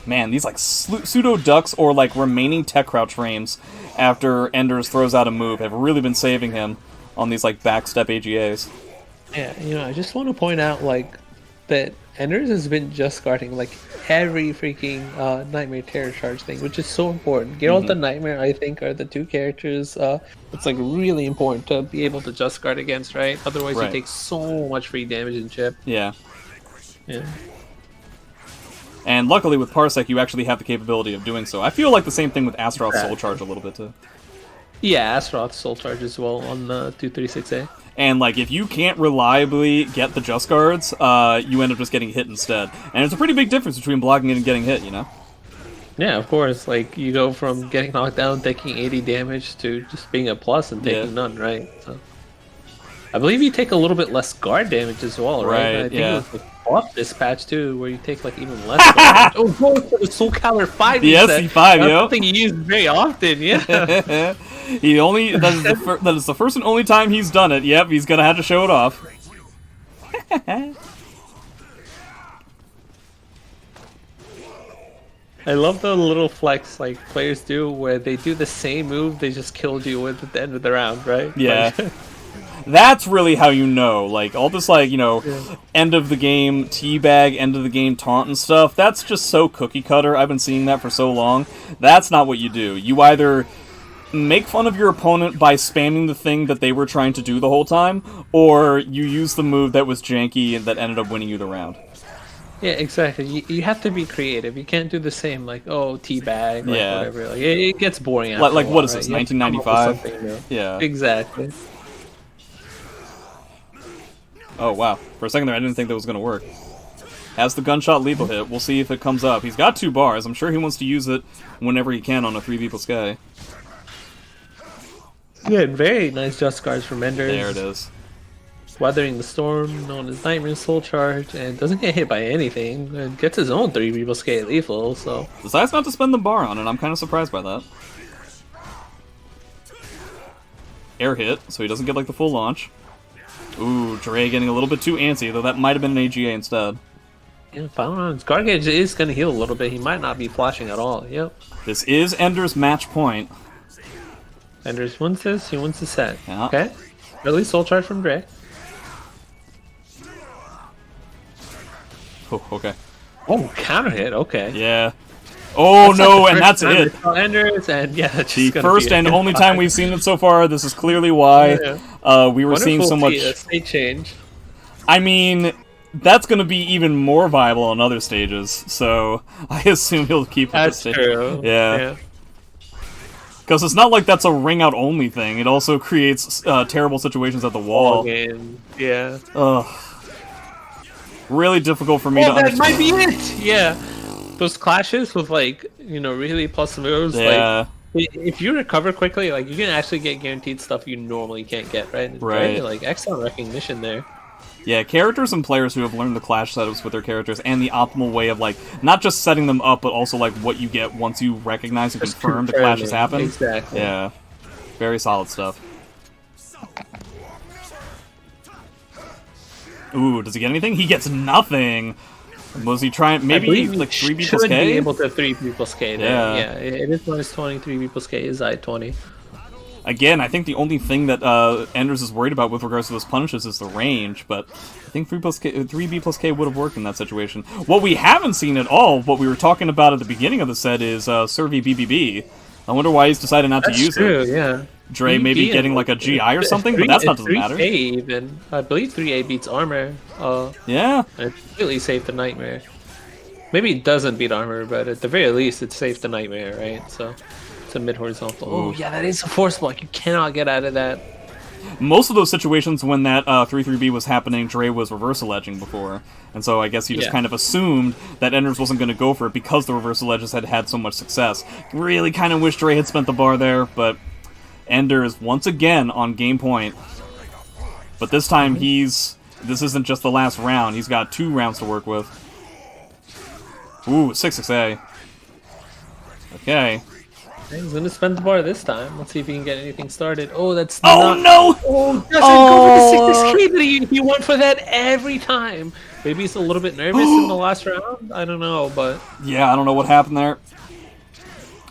Man, these like pseudo ducks or like remaining tech crouch frames after Enders throws out a move have really been saving him on these like backstep AGAs. Yeah, you know, I just want to point out like that Enders has been just guarding like every freaking Nightmare Terror Charge thing, which is so important. Geralt and Nightmare, I think, are the 2 characters it's like really important to be able to just guard against, right? Otherwise you take so much free damage and chip. Yeah. Yeah. And luckily with Parsec, you actually have the capability of doing so. I feel like the same thing with Astaroth's Soul Charge a little bit, too. Yeah, Astaroth's Soul Charge as well on the 236A. And, like, if you can't reliably get the Just Guards, you end up just getting hit instead. And it's a pretty big difference between blocking it and getting hit, you know? Yeah, of course. Like, you go from getting knocked down, taking 80 damage, to just being a plus and taking none, right? So, I believe you take a little bit less guard damage as well, right? I think it was like off this patch too, where you take like even less damage. Oh, go for the Soul Calibur 5. The SC5, yo. Something you use very often, yeah. He only that is the first and only time he's done it. Yep, he's gonna have to show it off. I love the little flex like players do, where they do the same move they just killed you with at the end of the round, right? Yeah. That's really how you know. Like, all this, like, you know, end of the game teabag, end of the game taunt and stuff, that's just so cookie cutter. I've been seeing that for so long. That's not what you do. You either make fun of your opponent by spamming the thing that they were trying to do the whole time, or you use the move that was janky and that ended up winning you the round. Yeah, exactly. You have to be creative. You can't do the same, like, oh, teabag, like, whatever. Like, it gets boring after like a while, what is this, 1995? Yeah. Exactly. Oh, wow. For a second there, I didn't think that was going to work. Has the gunshot lethal hit. We'll see if it comes up. He's got 2 bars. I'm sure he wants to use it whenever he can on a 3 people Sky. Good. Very nice just guards from Enders. There it is. Weathering the Storm, known as Nightmare Soul Charge, and doesn't get hit by anything. And gets his own 3 people Sky lethal, so... Decides not to spend the bar on it. I'm kind of surprised by that. Air hit, so he doesn't get, like, the full launch. Ooh, Dre getting a little bit too antsy, though that might have been an AGA instead. Yeah, final rounds. Guard gauge is going to heal a little bit. He might not be flashing at all. Yep. This is Ender's match point. Enders wins this. He wins the set. Yeah. Okay. Early Soul Charge from Dre. Oh, okay. Oh, counter hit. Okay. Yeah. Oh, that's no, and that's it. Enders, and yeah, the first and only time we've seen it so far. This is clearly why we were seeing so much state change. I mean, that's going to be even more viable on other stages, so I assume he'll keep it. That's true. Yeah. Because it's not like that's a ring out only thing. It also creates terrible situations at the wall. Game. Yeah. Ugh. Really difficult for me to understand. That might be it. Yeah. those clashes with like really plus moves. Yeah. Like if you recover quickly, like you can actually get guaranteed stuff you normally can't get. Right. Like excellent recognition there. Yeah, characters and players who have learned the clash setups with their characters and the optimal way of, like, not just setting them up, but also, like, what you get once you recognize and confirm the clashes happen. Exactly. Yeah. Very solid stuff. Ooh, does he get anything? He gets nothing! Was he trying, maybe, like, 3B plus K? Should be able to 3B plus K there. Yeah. It is minus 20, 3B plus K is I-20. Again, I think the only thing that Enders is worried about with regards to those punishes is the range, but I think 3B plus K would have worked in that situation. What we haven't seen at all, what we were talking about at the beginning of the set, is Survey BBB. I wonder why he's decided not to use it. Yeah. Dre maybe getting like a GI or something, but that's not doesn't matter. 3A even. I believe 3A beats armor. Yeah. And it's really safe the nightmare. Maybe it doesn't beat armor, but at the very least, it's safe the nightmare, right? So. A mid-horizontal. Oh, yeah, that is a force block. You cannot get out of that. Most of those situations when that 3-3B was happening, Dre was reversal edging before. And so I guess he just kind of assumed that Enders wasn't going to go for it because the reversal edges had had so much success. Really kind of wish Dre had spent the bar there, but Enders once again on game point. But this time this isn't just the last round. He's got 2 rounds to work with. Ooh, 6-6A. Okay. He's gonna spend the bar this time. Let's see if he can get anything started. Oh, that's not... no! Oh, doesn't go for the 6 but he went for that every time. Maybe he's a little bit nervous in the last round. I don't know, but yeah, I don't know what happened there.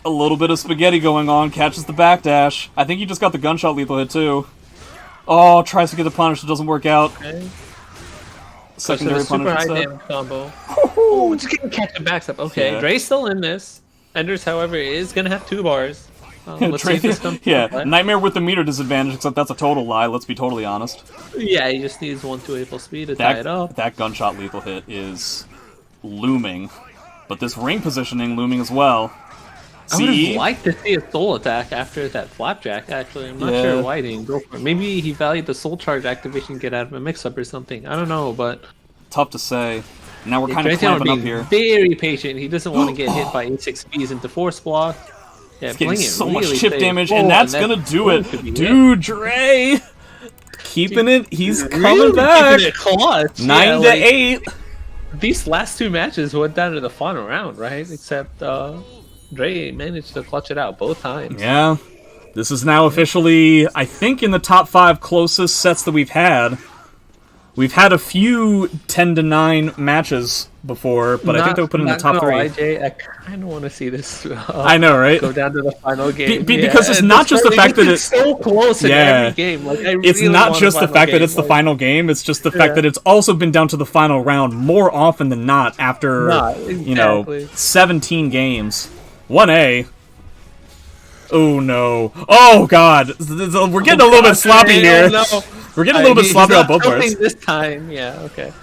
A little bit of spaghetti going on. Catches the backdash. I think he just got the gunshot lethal hit too. Oh, tries to get the punish. It doesn't work out. Okay. Secondary super punish high damage combo. Oh, just getting catch and backs up. Okay, yeah. Dre's still in this. Enders, however, is going to have 2 bars. Let's see if this comes Nightmare with the meter disadvantage, except that's a total lie, let's be totally honest. Yeah, he just needs 1-2 full speed to tie it up. That gunshot lethal hit is looming. But this ring positioning looming as well. I would have liked to see a soul attack after that flapjack, actually. I'm not sure why he didn't go for it. Maybe he valued the soul charge activation get out of a mix-up or something. I don't know, but... Tough to say. Now we're kind of clamping up here. Very patient. He doesn't want to get hit by A6Bs into force block. Yeah, he's getting so much chip damage, and that's gonna do it. Dude, Dre! Keeping it. He's coming back. Keeping it clutch. 9-8. These last 2 matches went down to the final round, right? Except Dre managed to clutch it out both times. Yeah. This is now officially, I think, in the top 5 closest sets that we've had. We've had a few 10-9 matches before, but I think they'll put in the top 3. I kind of want to see this. I know, right? Go down to the final game because it's not just the fact that it's so close in every game. Like, it's not just the fact that it's the final game. It's just the fact that it's also been down to the final round more often than not after 17 games. 1A. Oh no! Oh god! We're getting a little bit sloppy here. No. We're getting a little bit sloppy on both parts. This time, yeah. Okay.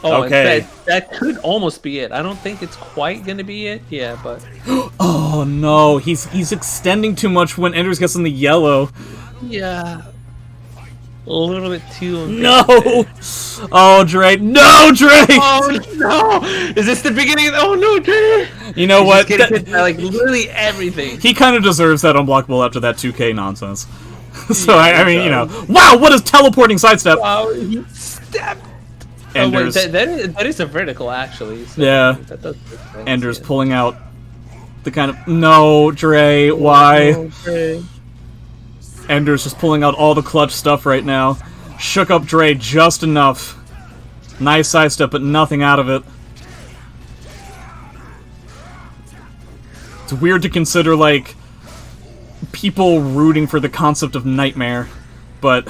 Oh, okay. That could almost be it. I don't think it's quite gonna be it. Yeah, but. Oh no! He's extending too much when Enders gets in the yellow. Yeah. A little bit too. No! Oh, Dre! No, Dre! Oh no! Is this the beginning? Oh no, Dre! You know what? He's getting hit by, like, literally everything. He kind of deserves that unblockable after that 2K nonsense. So I mean, you know, wow! What is teleporting sidestep? Wow, he stepped. Enders. Oh, wait, that is a vertical, actually. So yeah. That does make sense, Enders pulling out the kind of no, Dre. Why? No, Dre. Enders just pulling out all the clutch stuff right now. Shook up Dre just enough. Nice sidestep, but nothing out of it. It's weird to consider, like, people rooting for the concept of Nightmare, but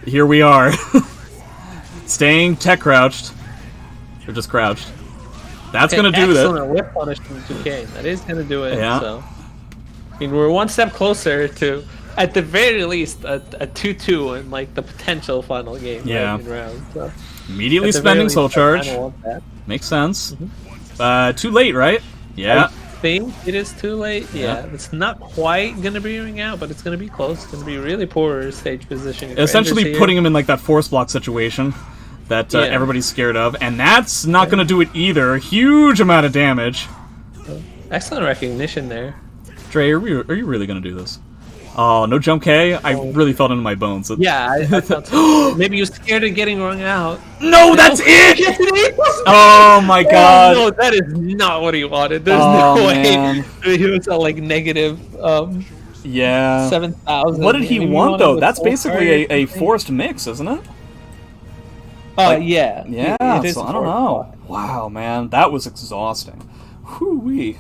here we are. Staying tech crouched. Or just crouched. That's gonna do that. Excellent whip punish from 2K. That is gonna do it. Yeah. So. I mean, we're one step closer to, at the very least, a 2-2 and, like, the potential final game. Yeah. Right, round, so. Immediately spending soul charge. Makes sense. Too late, right? Yeah. I think it is too late. Yeah. It's not quite gonna be ring out, but it's gonna be close. It's gonna be really poor stage position. Essentially putting him in, like, that force block situation. that everybody's scared of, and that's not going to do it either. Huge amount of damage. Excellent recognition there. Dre, are you really going to do this? Oh, no jump K? I really felt into my bones. Yeah, I felt so. Maybe he was scared of getting rung out. No, that's it! Oh my god. No, that is not what he wanted. There's no way. He was at like negative 7,000. What did he want, though? That's basically a forced mix, isn't it? Yeah. Yeah, It is so I don't know. Wow, man. That was exhausting. Whew-wee.